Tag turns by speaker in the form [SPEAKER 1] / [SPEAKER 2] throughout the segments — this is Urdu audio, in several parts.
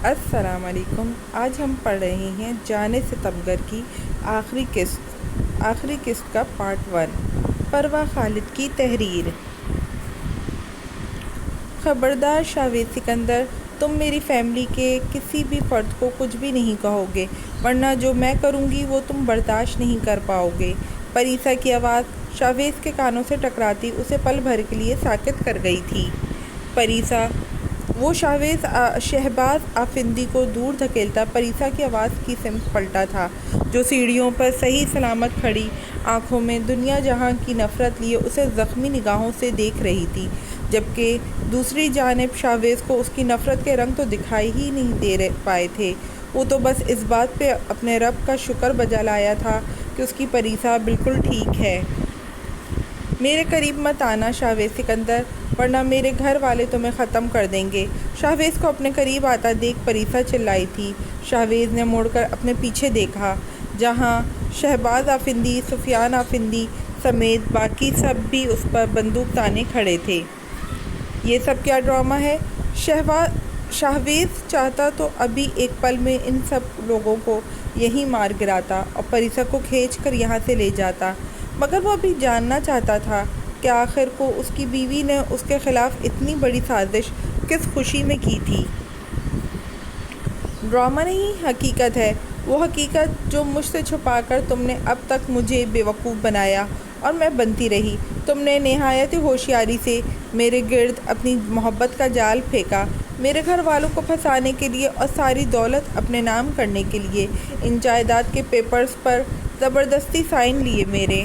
[SPEAKER 1] السلام علیکم۔ آج ہم پڑھ رہے ہیں جانے ستمگر کی آخری قسط کا پارٹ 1۔ پروا خالد کی تحریر۔ خبردار شاویز سکندر، تم میری فیملی کے کسی بھی فرد کو کچھ بھی نہیں کہو گے، ورنہ جو میں کروں گی وہ تم برداشت نہیں کر پاؤ گے۔ پریسا کی آواز شاویز کے کانوں سے ٹکراتی اسے پل بھر کے لیے ساکت کر گئی تھی۔ پریسا، وہ شہباز آفندی کو دور دھکیلتا پریسا کی آواز کی سمت پلٹا تھا، جو سیڑھیوں پر صحیح سلامت کھڑی آنکھوں میں دنیا جہاں کی نفرت لیے اسے زخمی نگاہوں سے دیکھ رہی تھی، جبکہ دوسری جانب شاویز کو اس کی نفرت کے رنگ تو دکھائی ہی نہیں دے پائے تھے۔ وہ تو بس اس بات پہ اپنے رب کا شکر بجا لایا تھا کہ اس کی پریسا بالکل ٹھیک ہے۔ میرے قریب مت آنا شاویز سکندر، ورنہ میرے گھر والے تمہیں ختم کر دیں گے۔ شاویز کو اپنے قریب آتا دیکھ پریسا چلائی تھی۔ شاویز نے مڑ کر اپنے پیچھے دیکھا، جہاں شہباز آفندی، سفیان آفندی سمیت باقی سب بھی اس پر بندوق تانے کھڑے تھے۔ یہ سب کیا ڈرامہ ہے؟ شاویز چاہتا تو ابھی ایک پل میں ان سب لوگوں کو یہیں مار گراتا اور پریسا کو کھینچ کر یہاں سے لے جاتا، مگر وہ ابھی جاننا چاہتا تھا کہ آخر کو اس کی بیوی نے اس کے خلاف اتنی بڑی سازش کس خوشی میں کی تھی۔ ڈرامہ نہیں، حقیقت ہے، وہ حقیقت جو مجھ سے چھپا کر تم نے اب تک مجھے بیوقوف بنایا اور میں بنتی رہی۔ تم نے نہایت ہوشیاری سے میرے گرد اپنی محبت کا جال پھینکا، میرے گھر والوں کو پھنسانے کے لیے اور ساری دولت اپنے نام کرنے کے لیے۔ ان جائیداد کے پیپرز پر زبردستی سائن لیے میرے،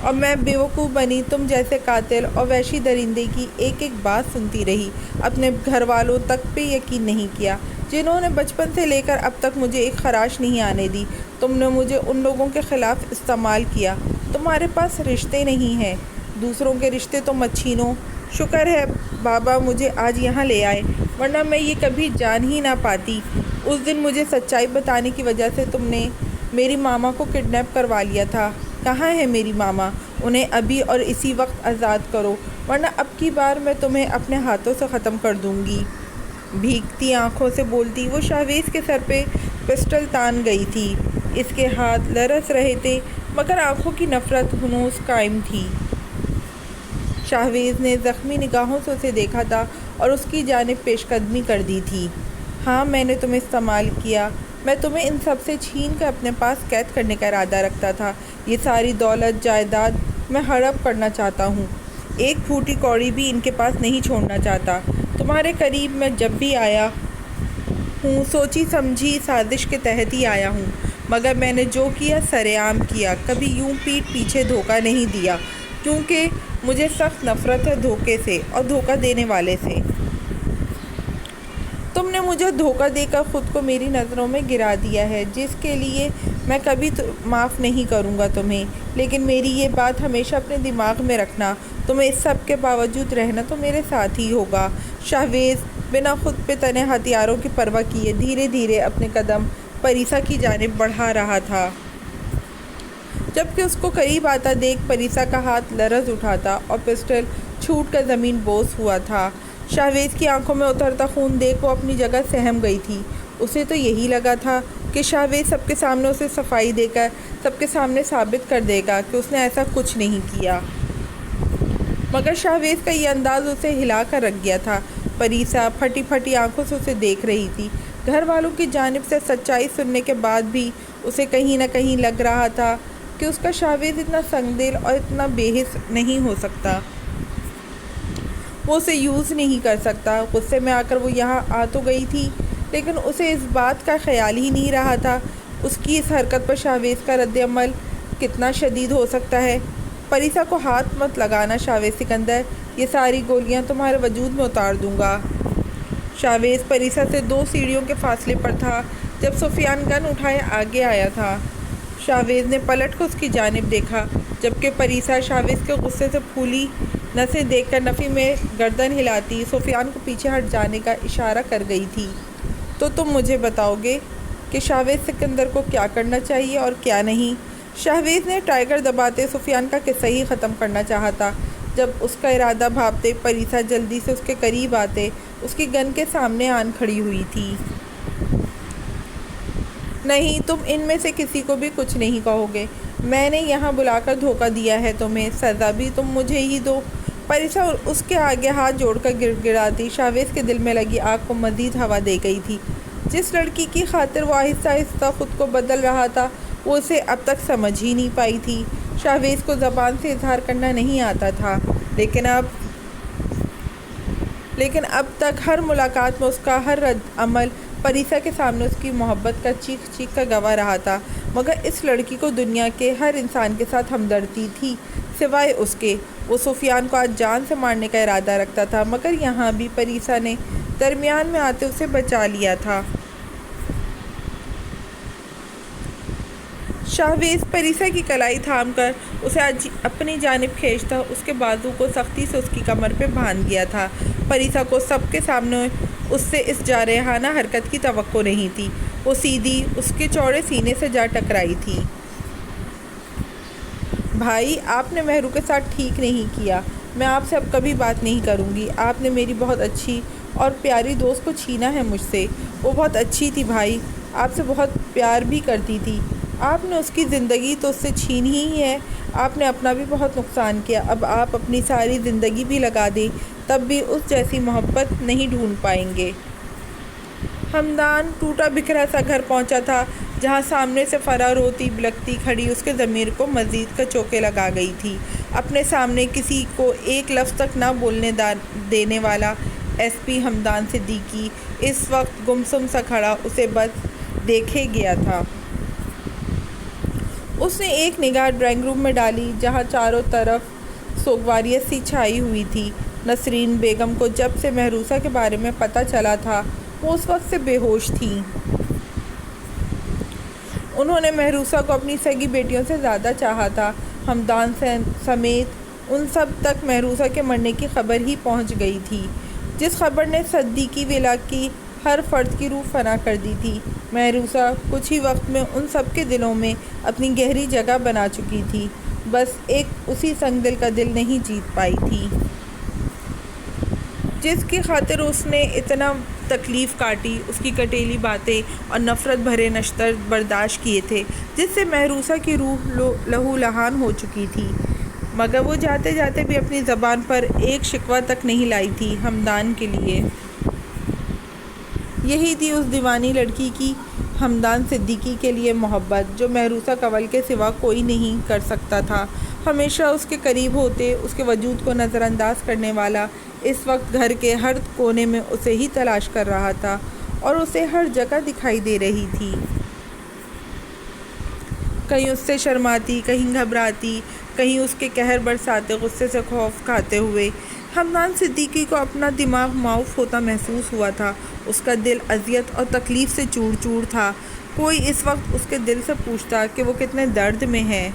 [SPEAKER 1] اور میں بیوقوف بنی تم جیسے قاتل اور وحشی درندے کی ایک ایک بات سنتی رہی، اپنے گھر والوں تک پہ یقین نہیں کیا، جنہوں نے بچپن سے لے کر اب تک مجھے ایک خراش نہیں آنے دی۔ تم نے مجھے ان لوگوں کے خلاف استعمال کیا۔ تمہارے پاس رشتے نہیں ہیں، دوسروں کے رشتے تو مت چھینو۔ شکر ہے بابا مجھے آج یہاں لے آئے، ورنہ میں یہ کبھی جان ہی نہ پاتی۔ اس دن مجھے سچائی بتانے کی وجہ سے تم نے میری ماما کو کڈنیپ کروا لیا تھا۔ کہاں ہے میری ماما؟ انہیں ابھی اور اسی وقت آزاد کرو، ورنہ اب کی بار میں تمہیں اپنے ہاتھوں سے ختم کر دوں گی۔ بھیگتی آنکھوں سے بولتی وہ شاویز کے سر پہ پسٹل تان گئی تھی۔ اس کے ہاتھ لرز رہے تھے، مگر آنکھوں کی نفرت ہنوز قائم تھی۔ شاویز نے زخمی نگاہوں سے اسے دیکھا تھا اور اس کی جانب پیش قدمی کر دی تھی۔ ہاں، میں نے تمہیں استعمال کیا، میں تمہیں ان سب سے چھین کر اپنے پاس قید کرنے کا ارادہ رکھتا تھا۔ یہ ساری دولت جائیداد میں ہڑپ کرنا چاہتا ہوں، ایک پھوٹی کوڑی بھی ان کے پاس نہیں چھوڑنا چاہتا۔ تمہارے قریب میں جب بھی آیا ہوں سوچی سمجھی سازش کے تحت ہی آیا ہوں، مگر میں نے جو کیا سرِ عام کیا، کبھی یوں پیٹھ پیچھے دھوکہ نہیں دیا، کیونکہ مجھے سخت نفرت ہے دھوکے سے اور دھوکہ دینے والے سے۔ تم نے مجھے دھوکہ دے کر خود کو میری نظروں میں گرا دیا ہے، جس کے لیے میں کبھی معاف نہیں کروں گا تمہیں، لیکن میری یہ بات ہمیشہ اپنے دماغ میں رکھنا، تمہیں اس سب کے باوجود رہنا تو میرے ساتھ ہی ہوگا۔ شاویز بنا خود پہ تنے ہتھیاروں کی پرواہ کیے دھیرے دھیرے اپنے قدم پریسا کی جانب بڑھا رہا تھا، جبکہ اس کو قریب آتا دیکھ پریسا کا ہاتھ لرز اٹھا تھا اور پسٹل چھوٹ کر زمین بوس ہوا تھا۔ شاویز کی آنکھوں میں اترتا خون دیکھ وہ اپنی جگہ سہم گئی تھی۔ اسے تو یہی لگا تھا کہ شاویز سب کے سامنے اسے صفائی دے کر سب کے سامنے ثابت کر دے گا کہ اس نے ایسا کچھ نہیں کیا، مگر شاویز کا یہ انداز اسے ہلا کر رکھ گیا تھا۔ پریسا پھٹی پھٹی آنکھوں سے اسے دیکھ رہی تھی۔ گھر والوں کی جانب سے سچائی سننے کے بعد بھی اسے کہیں نہ کہیں لگ رہا تھا کہ اس کا شاویز اتنا سنگ دل اور اتنا بے حس نہیں ہو سکتا، وہ اسے یوز نہیں کر سکتا۔ غصے میں آ کر وہ یہاں آ تو گئی تھی، لیکن اسے اس بات کا خیال ہی نہیں رہا تھا اس کی اس حرکت پر شاویز کا رد عمل کتنا شدید ہو سکتا ہے۔ پریسا کو ہاتھ مت لگانا شاویز سکندر، یہ ساری گولیاں تمہارے وجود میں اتار دوں گا۔ شاویز پریسا سے 2 سیڑھیوں کے فاصلے پر تھا جب سفیان گن اٹھائے آگے آیا تھا۔ شاویز نے پلٹ کر اس کی جانب دیکھا، جبکہ پریسا شاویز کے غصے سے پھولی نسیں دیکھ کر نفی میں گردن ہلاتی سفیان کو پیچھے ہٹ جانے کا اشارہ کر گئی تھی۔ تو تم مجھے بتاؤ گے کہ شاویز سکندر کو کیا کرنا چاہیے اور کیا نہیں؟ شاویز نے ٹائگر دباتے سفیان کا قصہ ہی ختم کرنا چاہا تھا، جب اس کا ارادہ بھاپتے پریسا جلدی سے اس کے قریب آتے اس کی گن کے سامنے آن کھڑی ہوئی تھی۔ نہیں، تم ان میں سے کسی کو بھی کچھ نہیں کہو گے۔ میں نے یہاں بلا کر دھوکہ دیا ہے تمہیں، سزا بھی تم مجھے ہی دو۔ پریسا اس کے آگے ہاتھ جوڑ کر گڑ گڑاتی شاہویز کے دل میں لگی آگ کو مزید ہوا دے گئی تھی۔ جس لڑکی کی خاطر وہ آہستہ آہستہ خود کو بدل رہا تھا، وہ اسے اب تک سمجھ ہی نہیں پائی تھی۔ شاہویز کو زبان سے اظہار کرنا نہیں آتا تھا، لیکن اب تک ہر ملاقات میں اس کا ہر رد عمل پریسا کے سامنے اس کی محبت کا چیخ چیخ کر گواہ رہا تھا۔ مگر اس لڑکی کو دنیا کے ہر انسان کے ساتھ ہمدردی تھی سوائے اس کے۔ وہ سفیان کو آج جان سے مارنے کا ارادہ رکھتا تھا، مگر یہاں بھی پریسا نے درمیان میں آتے اسے بچا لیا تھا۔ شاہویز پریسا کی کلائی تھام کر اسے اپنی جانب کھینچتا اس کے بازو کو سختی سے اس کی کمر پہ باندھ گیا تھا۔ پریسا کو سب کے سامنے اس سے اس جارحانہ حرکت کی توقع نہیں تھی۔ وہ سیدھی اس کے چوڑے سینے سے جا ٹکرائی تھی۔ بھائی، آپ نے مہرو کے ساتھ ٹھیک نہیں کیا۔ میں آپ سے اب کبھی بات نہیں کروں گی۔ آپ نے میری بہت اچھی اور پیاری دوست کو چھینا ہے مجھ سے۔ وہ بہت اچھی تھی بھائی، آپ سے بہت پیار بھی کرتی تھی۔ آپ نے اس کی زندگی تو اس سے چھین ہی ہے۔ آپ نے اپنا بھی بہت نقصان کیا۔ اب آپ اپنی ساری زندگی بھی لگا دیں تب بھی اس جیسی محبت نہیں ڈھونڈ پائیں گے۔ ہمدان ٹوٹا بکھرا سا گھر پہنچا تھا، جہاں سامنے سے فرار روتی بلکتی کھڑی اس کے ضمیر کو مزید کچوکے لگا گئی تھی۔ اپنے سامنے کسی کو ایک لفظ تک نہ بولنے دینے والا ایس پی ہمدان صدیقی اس وقت گمسم سا کھڑا اسے بس دیکھے گیا تھا۔ اس نے ایک نگاہ ڈرائنگ روم میں ڈالی، جہاں چاروں طرف سوگواریت سی چھائی ہوئی تھی۔ نسرین بیگم کو جب سے محروسہ کے بارے میں پتہ چلا تھا، وہ اس وقت سے بے ہوش تھیں۔ انہوں نے محروسہ کو اپنی سگی بیٹیوں سے زیادہ چاہا تھا۔ ہمدان سمیت ان سب تک محروسہ کے مرنے کی خبر ہی پہنچ گئی تھی، جس خبر نے صدیقی ولا کی ہر فرد کی روح فنا کر دی تھی۔ محروسہ کچھ ہی وقت میں ان سب کے دلوں میں اپنی گہری جگہ بنا چکی تھی، بس ایک اسی سنگ دل کا دل نہیں جیت پائی تھی، جس کی خاطر اس نے اتنا تکلیف کاٹی، اس کی کٹیلی باتیں اور نفرت بھرے نشتر برداشت کیے تھے، جس سے محروسہ کی روح لہو لہان ہو چکی تھی۔ مگر وہ جاتے جاتے بھی اپنی زبان پر ایک شکوہ تک نہیں لائی تھی ہمدان کے لیے۔ یہی تھی اس دیوانی لڑکی کی ہمدان صدیقی کے لیے محبت، جو محروسہ کنول کے سوا کوئی نہیں کر سکتا تھا۔ ہمیشہ اس کے قریب ہوتے، اس کے وجود کو نظر انداز کرنے والا اس وقت گھر کے ہر کونے میں اسے ہی تلاش کر رہا تھا اور اسے ہر جگہ دکھائی دے رہی تھی، کہیں اس سے شرماتی، کہیں گھبراتی، کہیں اس کے قہر برساتے غصے سے خوف کھاتے ہوئے۔ ہمدان صدیقی کو اپنا دماغ معاف ہوتا محسوس ہوا تھا۔ اس کا دل اذیت اور تکلیف سے چور چور تھا۔ کوئی اس وقت اس کے دل سے پوچھتا کہ وہ کتنے درد میں ہے۔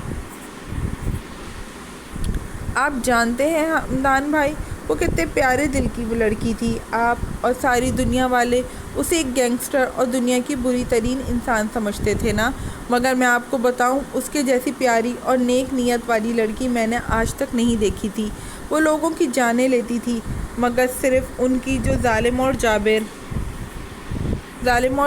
[SPEAKER 1] آپ جانتے ہیں ہمدان بھائی، وہ کتنے پیارے دل کی لڑکی تھی۔ آپ اور ساری دنیا والے اسے ایک گینگسٹر اور دنیا کی بری ترین انسان سمجھتے تھے نا، مگر میں آپ کو بتاؤں، اس کے جیسی پیاری اور نیک نیت والی لڑکی میں نے آج تک نہیں دیکھی تھی۔ وہ لوگوں کی جانیں لیتی تھی، مگر صرف ان کی جو ظالم اور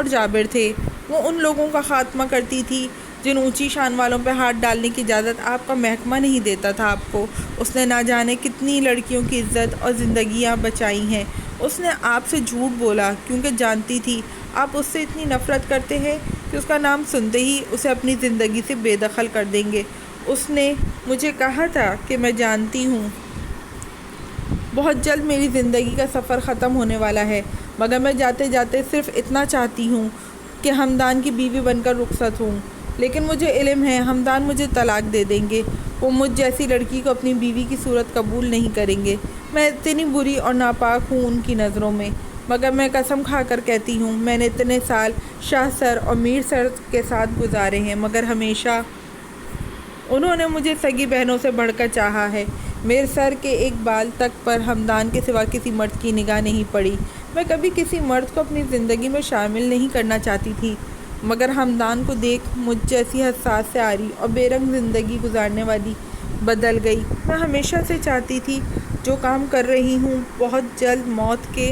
[SPEAKER 1] جابر تھے۔ وہ ان لوگوں کا خاتمہ کرتی تھی جن اونچی شان والوں پہ ہاتھ ڈالنے کی اجازت آپ کا محکمہ نہیں دیتا تھا آپ کو۔ اس نے نہ جانے کتنی لڑکیوں کی عزت اور زندگیاں بچائی ہیں۔ اس نے آپ سے جھوٹ بولا کیونکہ جانتی تھی آپ اس سے اتنی نفرت کرتے ہیں کہ اس کا نام سنتے ہی اسے اپنی زندگی سے بے دخل کر دیں گے۔ اس نے مجھے کہا تھا کہ میں جانتی ہوں بہت جلد میری زندگی کا سفر ختم ہونے والا ہے، مگر میں جاتے جاتے صرف اتنا چاہتی ہوں کہ ہمدان کی بیوی بن کر رخصت ہوں۔ لیکن مجھے علم ہے ہمدان مجھے طلاق دے دیں گے۔ وہ مجھ جیسی لڑکی کو اپنی بیوی کی صورت قبول نہیں کریں گے۔ میں اتنی بری اور ناپاک ہوں ان کی نظروں میں، مگر میں قسم کھا کر کہتی ہوں میں نے اتنے سال شاہ سر اور میر سر کے ساتھ گزارے ہیں، مگر ہمیشہ انہوں نے مجھے سگی بہنوں سے بڑھ کر چاہا ہے۔ میرے سر کے ایک بال تک پر ہمدان کے سوا کسی مرد کی نگاہ نہیں پڑی۔ میں کبھی کسی مرد کو اپنی زندگی میں شامل نہیں کرنا چاہتی تھی، مگر ہمدان کو دیکھ مجھ جیسی حساس سیاری اور بے رنگ زندگی گزارنے والی بدل گئی۔ میں ہمیشہ سے چاہتی تھی جو کام کر رہی ہوں بہت جلد موت کے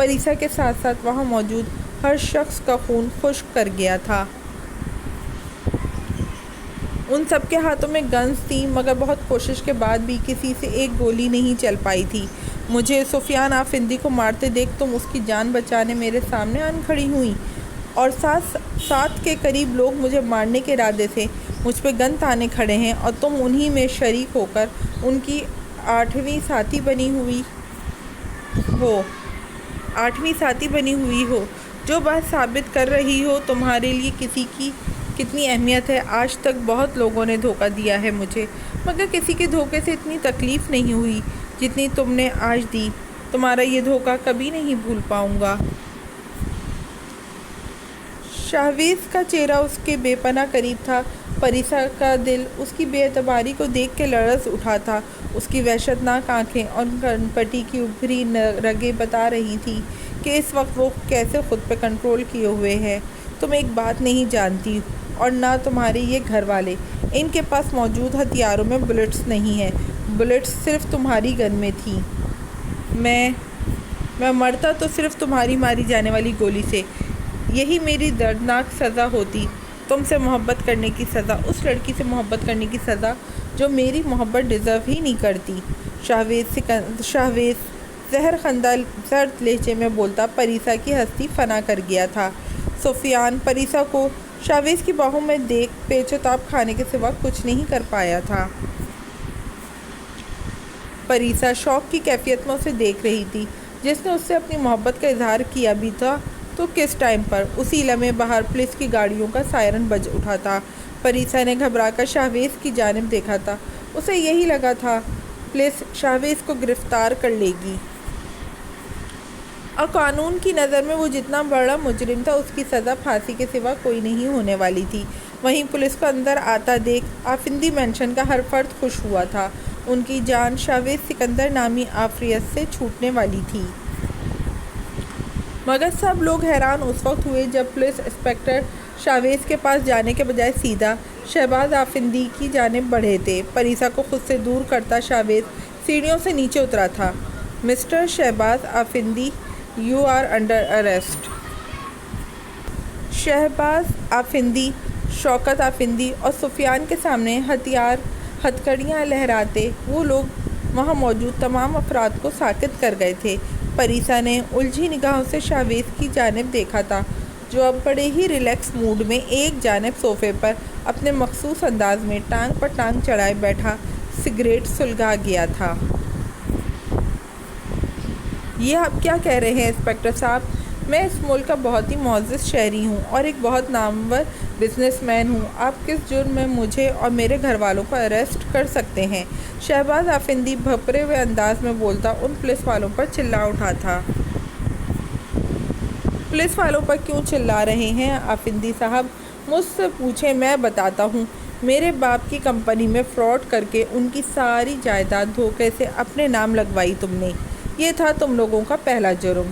[SPEAKER 1] پریسا کے ساتھ ساتھ وہاں موجود ہر شخص کا خون خشک کر گیا تھا۔ ان سب کے ہاتھوں میں گنز تھیں، مگر بہت کوشش کے بعد بھی کسی سے ایک گولی نہیں چل پائی تھی۔ مجھے سفیان آفندی کو مارتے دیکھ تم اس کی جان بچانے میرے سامنے آن کھڑی ہوئیں، اور سات کے قریب لوگ مجھے مارنے کے ارادے سے مجھ پہ گن تانے کھڑے ہیں، اور تم انہی میں شریک ہو کر ان کی آٹھویں ساتھی بنی ہوئی ہو، جو بات ثابت کر رہی ہو تمہارے لیے کسی کی کتنی اہمیت ہے۔ آج تک بہت لوگوں نے دھوکہ دیا ہے مجھے، مگر کسی کے دھوکے سے اتنی تکلیف نہیں ہوئی جتنی تم نے آج دی۔ تمہارا یہ دھوکہ کبھی نہیں بھول پاؤں گا۔ شاہویز کا چہرہ اس کے بے پناہ قریب تھا۔ پریسا کا دل اس کی بے اعتباری کو دیکھ کے لرز اٹھا تھا۔ اس کی وحشتناک آنکھیں اور کنپٹی کی ابھری رگیں بتا رہی تھیں کہ اس وقت وہ کیسے خود پہ کنٹرول کیے ہوئے ہے۔ تم ایک بات نہیں جانتی، اور نہ تمہارے یہ گھر والے۔ ان کے پاس موجود ہتھیاروں میں بلٹس نہیں ہیں۔ بلٹس صرف تمہاری گن میں تھیں۔ میں مرتا تو صرف تمہاری ماری جانے والی گولی سے۔ یہی میری دردناک سزا ہوتی، تم سے محبت کرنے کی سزا، اس لڑکی سے محبت کرنے کی سزا جو میری محبت ڈیزرو ہی نہیں کرتی۔ شاہویز زہر خندہ زرد لہجے میں بولتا۔ پریسا کی ہستی فنا کر گیا تھا۔ سفیان پریسا کو شاہویز کی باہوں میں دیکھ پیچ و تاب کھانے کے سوا کچھ نہیں کر پایا تھا۔ پریسا شوق کی کیفیت میں اسے دیکھ رہی تھی، جس نے اس سے اپنی محبت کا اظہار کیا بھی تھا تو کس ٹائم پر۔ اسی لمحے باہر پولیس کی گاڑیوں کا سائرن بج اٹھا تھا۔ پریسا نے گھبرا کر شاہویز کی جانب دیکھا تھا۔ اسے یہی لگا تھا پولیس شاہویز کو گرفتار کر لے گی، اور قانون کی نظر میں وہ جتنا بڑا مجرم تھا اس کی سزا پھانسی کے سوا کوئی نہیں ہونے والی تھی۔ وہیں پولیس کو اندر آتا دیکھ آفندی مینشن کا ہر فرد خوش ہوا تھا۔ ان کی جان شاہویز سکندر نامی آفریت سے چھوٹنے والی تھی۔ مگر سب لوگ حیران اس وقت ہوئے جب پولیس انسپکٹر شاہویز کے پاس جانے کے بجائے سیدھا شہباز آفندی کی جانب بڑھے تھے۔ پریسا کو خود سے دور کرتا شاہویز سیڑھیوں سے نیچے اترا تھا۔ Mister Shahbaz Afandi, you are under arrest. Shahbaz Afandi, Shaukat Afandi اور سفیان کے سامنے ہتھکڑیاں لہراتے وہ لوگ وہاں موجود تمام افراد کو ساکت کر گئے تھے۔ پریسا نے الجھی نگاہوں سے شاہویز کی جانب دیکھا تھا، جو اب بڑے ہی ریلیکس موڈ میں ایک جانب صوفے پر اپنے مخصوص انداز میں ٹانگ پر ٹانگ چڑھائے بیٹھا سگریٹ سلگا گیا تھا۔ یہ آپ کیا کہہ رہے ہیں انسپکٹر صاحب؟ میں اس ملک کا بہت ہی معزز شہری ہوں اور ایک بہت نامور بزنس مین ہوں۔ آپ کس جرم میں مجھے اور میرے گھر والوں کو اریسٹ کر سکتے ہیں؟ شہباز آفندی بھپرے ہوئے انداز میں بولتا ان پولیس والوں پر چلا اٹھا تھا۔ پولیس والوں پر کیوں چلا رہے ہیں آفندی صاحب؟ مجھ سے پوچھیں، میں بتاتا ہوں۔ میرے باپ کی کمپنی میں فراڈ کر کے ان کی ساری جائیداد دھوکے سے اپنے نام لگوائی تم نے۔ یہ تھا تم لوگوں کا پہلا جرم۔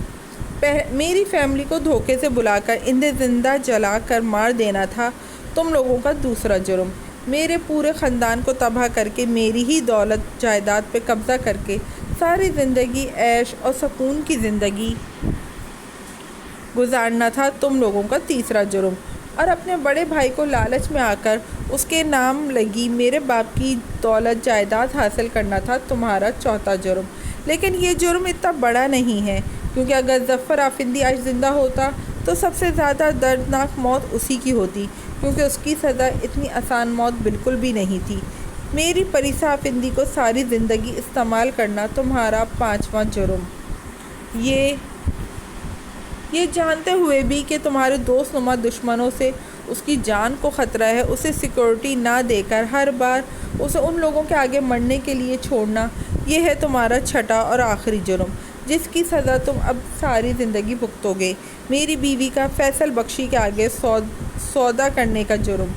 [SPEAKER 1] میری فیملی کو دھوکے سے بلا کر انہیں زندہ جلا کر مار دینا تھا تم لوگوں کا دوسرا جرم۔ میرے پورے خاندان کو تباہ کر کے میری ہی دولت جائیداد پہ قبضہ کر کے ساری زندگی عیش اور سکون کی زندگی گزارنا تھا تم لوگوں کا تیسرا جرم، اور اپنے بڑے بھائی کو لالچ میں آ کر اس کے نام لگی میرے باپ کی دولت جائیداد حاصل کرنا تھا تمہارا چوتھا جرم۔ لیکن یہ جرم اتنا بڑا نہیں ہے، کیونکہ اگر ظفر آفندی آج زندہ ہوتا تو سب سے زیادہ دردناک موت اسی کی ہوتی، کیونکہ اس کی سزا اتنی آسان موت بالکل بھی نہیں تھی۔ میری پریسا آفندی کو ساری زندگی استعمال کرنا تمہارا پانچواں جرم۔ یہ جانتے ہوئے بھی کہ تمہارے دوست نما دشمنوں سے اس کی جان کو خطرہ ہے، اسے سیکورٹی نہ دے کر ہر بار اسے ان لوگوں کے آگے مرنے کے لیے چھوڑنا، یہ ہے تمہارا چھٹا اور آخری جرم، جس کی سزا تم اب ساری زندگی بھگتو گے۔ میری بیوی کا فیصل بخشی کے آگے سودا کرنے کا جرم۔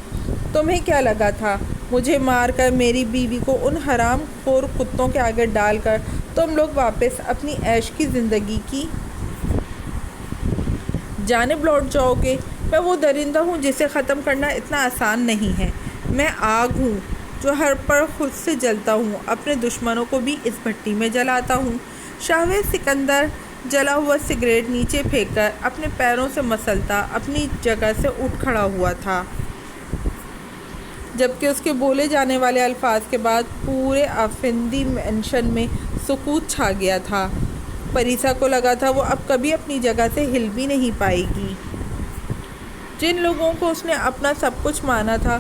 [SPEAKER 1] تمہیں کیا لگا تھا مجھے مار کر میری بیوی کو ان حرام خور کتوں کے آگے ڈال کر تم لوگ واپس اپنی عیش کی زندگی کی جانب لوٹ جاؤ گے؟ میں وہ درندہ ہوں جسے ختم کرنا اتنا آسان نہیں ہے۔ میں آگ ہوں جو ہر پر خود سے جلتا ہوں، اپنے دشمنوں کو بھی اس بھٹی میں جلاتا ہوں۔ شاہویز سکندر جلا ہوا سگریٹ نیچے پھینک کر اپنے پیروں سے مسلتا اپنی جگہ سے اٹھ کھڑا ہوا تھا، جبکہ اس کے بولے جانے والے الفاظ کے بعد پورے آفندی مینشن میں سکوت چھا گیا تھا۔ پریسا کو لگا تھا وہ اب کبھی اپنی جگہ سے ہل بھی نہیں پائے گی۔ جن لوگوں کو اس نے اپنا سب کچھ مانا تھا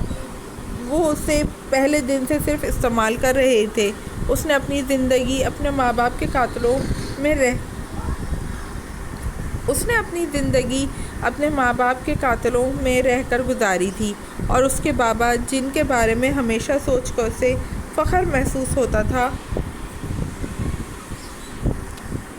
[SPEAKER 1] وہ اسے پہلے دن سے صرف استعمال کر رہے تھے۔ اس نے اپنی زندگی اپنے ماں باپ کے قاتلوں میں رہ کر گزاری تھی، اور اس کے بابا جن کے بارے میں ہمیشہ سوچ کر اسے فخر محسوس ہوتا تھا،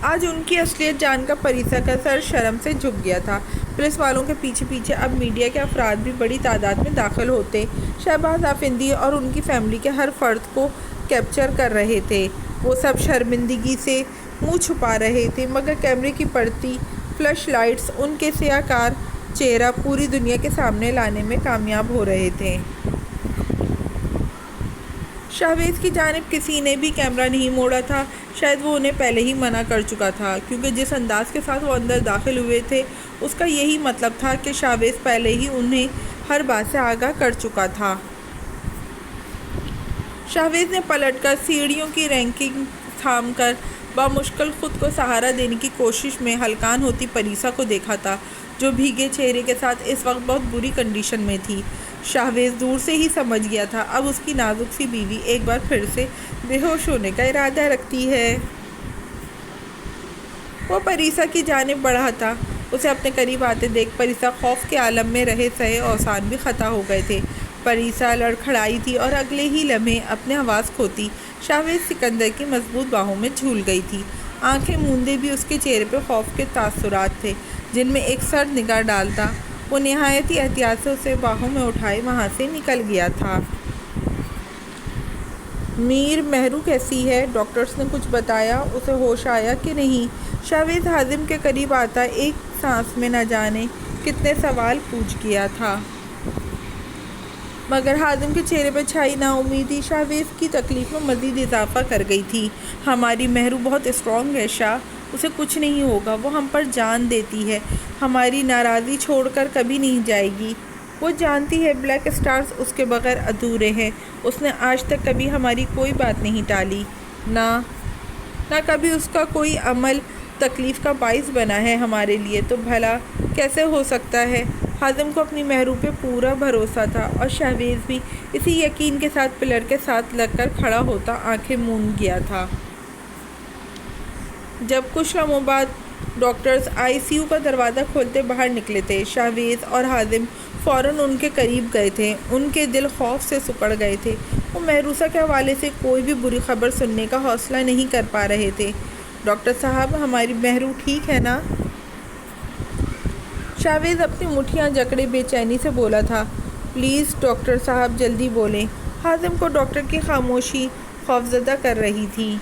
[SPEAKER 1] آج ان کی اصلیت جان کر پریسا کا سر شرم سے جھک گیا تھا۔ پولیس والوں کے پیچھے پیچھے اب میڈیا کے افراد بھی بڑی تعداد میں داخل ہوتے، شہباز آفندی اور ان کی فیملی کے ہر فرد کو کیپچر کر رہے تھے۔ وہ سب شرمندگی سے منہ چھپا رہے تھے، مگر کیمرے کی بڑھتی فلش لائٹس ان کے سیاہ کار چہرہ پوری دنیا کے سامنے لانے میں کامیاب ہو رہے تھے۔ شاہویز کی جانب کسی نے بھی کیمرہ نہیں موڑا تھا، شاید وہ انہیں پہلے ہی منع کر چکا تھا، کیونکہ جس انداز کے ساتھ وہ اندر داخل ہوئے تھے اس کا یہی مطلب تھا کہ شاہویز پہلے ہی انہیں ہر بات سے آگاہ کر چکا تھا۔ شاہویز نے پلٹ کر سیڑھیوں کی ریلنگ تھام کر بامشکل خود کو سہارا دینے کی کوشش میں ہلکان ہوتی پریسا کو دیکھا تھا، جو بھیگے چہرے کے ساتھ اس وقت بہت بری کنڈیشن میں تھی۔ شاہویز دور سے ہی سمجھ گیا تھا اب اس کی نازک سی بیوی ایک بار پھر سے بے ہوش ہونے کا ارادہ رکھتی ہے۔ وہ پریسا کی جانب بڑھا تھا، اسے اپنے قریب آتے دیکھ پریسا خوف کے عالم میں رہے سہے اوزان بھی خطا ہو گئے تھے۔ پریسا لڑکھڑائی تھی اور اگلے ہی لمحے اپنے حواس کھوتی شاہویز سکندر کی مضبوط باہوں میں جھول گئی تھی۔ آنکھیں موندے بھی اس کے چہرے پہ خوف کے تاثرات تھے، جن میں ایک سرد نگاہ ڈالتا وہ نہایت ہی احتیاط سے اسے باہوں میں اٹھائے وہاں سے نکل گیا تھا۔ میر مہرو کیسی ہے؟ ڈاکٹرز نے کچھ بتایا؟ اسے ہوش آیا کہ نہیں؟ شاہویز حازم کے قریب آتا ایک سانس میں نہ جانے کتنے سوال پوچھ گیا تھا، مگر حازم کے چہرے پر چھائی نا امیدی شاہویز کی تکلیف میں مزید اضافہ کر گئی تھی۔ ہماری مہرو بہت اسٹرانگ ہے شاہ، اسے کچھ نہیں ہوگا، وہ ہم پر جان دیتی ہے، ہماری ناراضی چھوڑ کر کبھی نہیں جائے گی۔ وہ جانتی ہے بلیک اسٹارز اس کے بغیر ادھورے ہیں، اس نے آج تک کبھی ہماری کوئی بات نہیں ٹالی، نہ کبھی اس کا کوئی عمل تکلیف کا باعث بنا ہے ہمارے لیے، تو بھلا کیسے ہو سکتا ہے؟ حازم کو اپنی مہرو پہ پورا بھروسہ تھا، اور شاہویز بھی اسی یقین کے ساتھ پلر کے ساتھ لگ کر کھڑا ہوتا آنکھیں موند گیا تھا۔ جب کچھ لمحوں بعد ڈاکٹرز آئی سی یو کا دروازہ کھولتے باہر نکلے تھے، شاہویز اور حازم فوراً ان کے قریب گئے تھے۔ ان کے دل خوف سے سکڑ گئے تھے، وہ محروسہ کے حوالے سے کوئی بھی بری خبر سننے کا حوصلہ نہیں کر پا رہے تھے۔ ڈاکٹر صاحب، ہماری مہرو ٹھیک ہے نا؟ شاہویز اپنی مٹھیاں جکڑے بے چینی سے بولا تھا۔ پلیز ڈاکٹر صاحب جلدی بولیں۔ حازم کو ڈاکٹر کی خاموشی خوفزدہ کر رہی تھی۔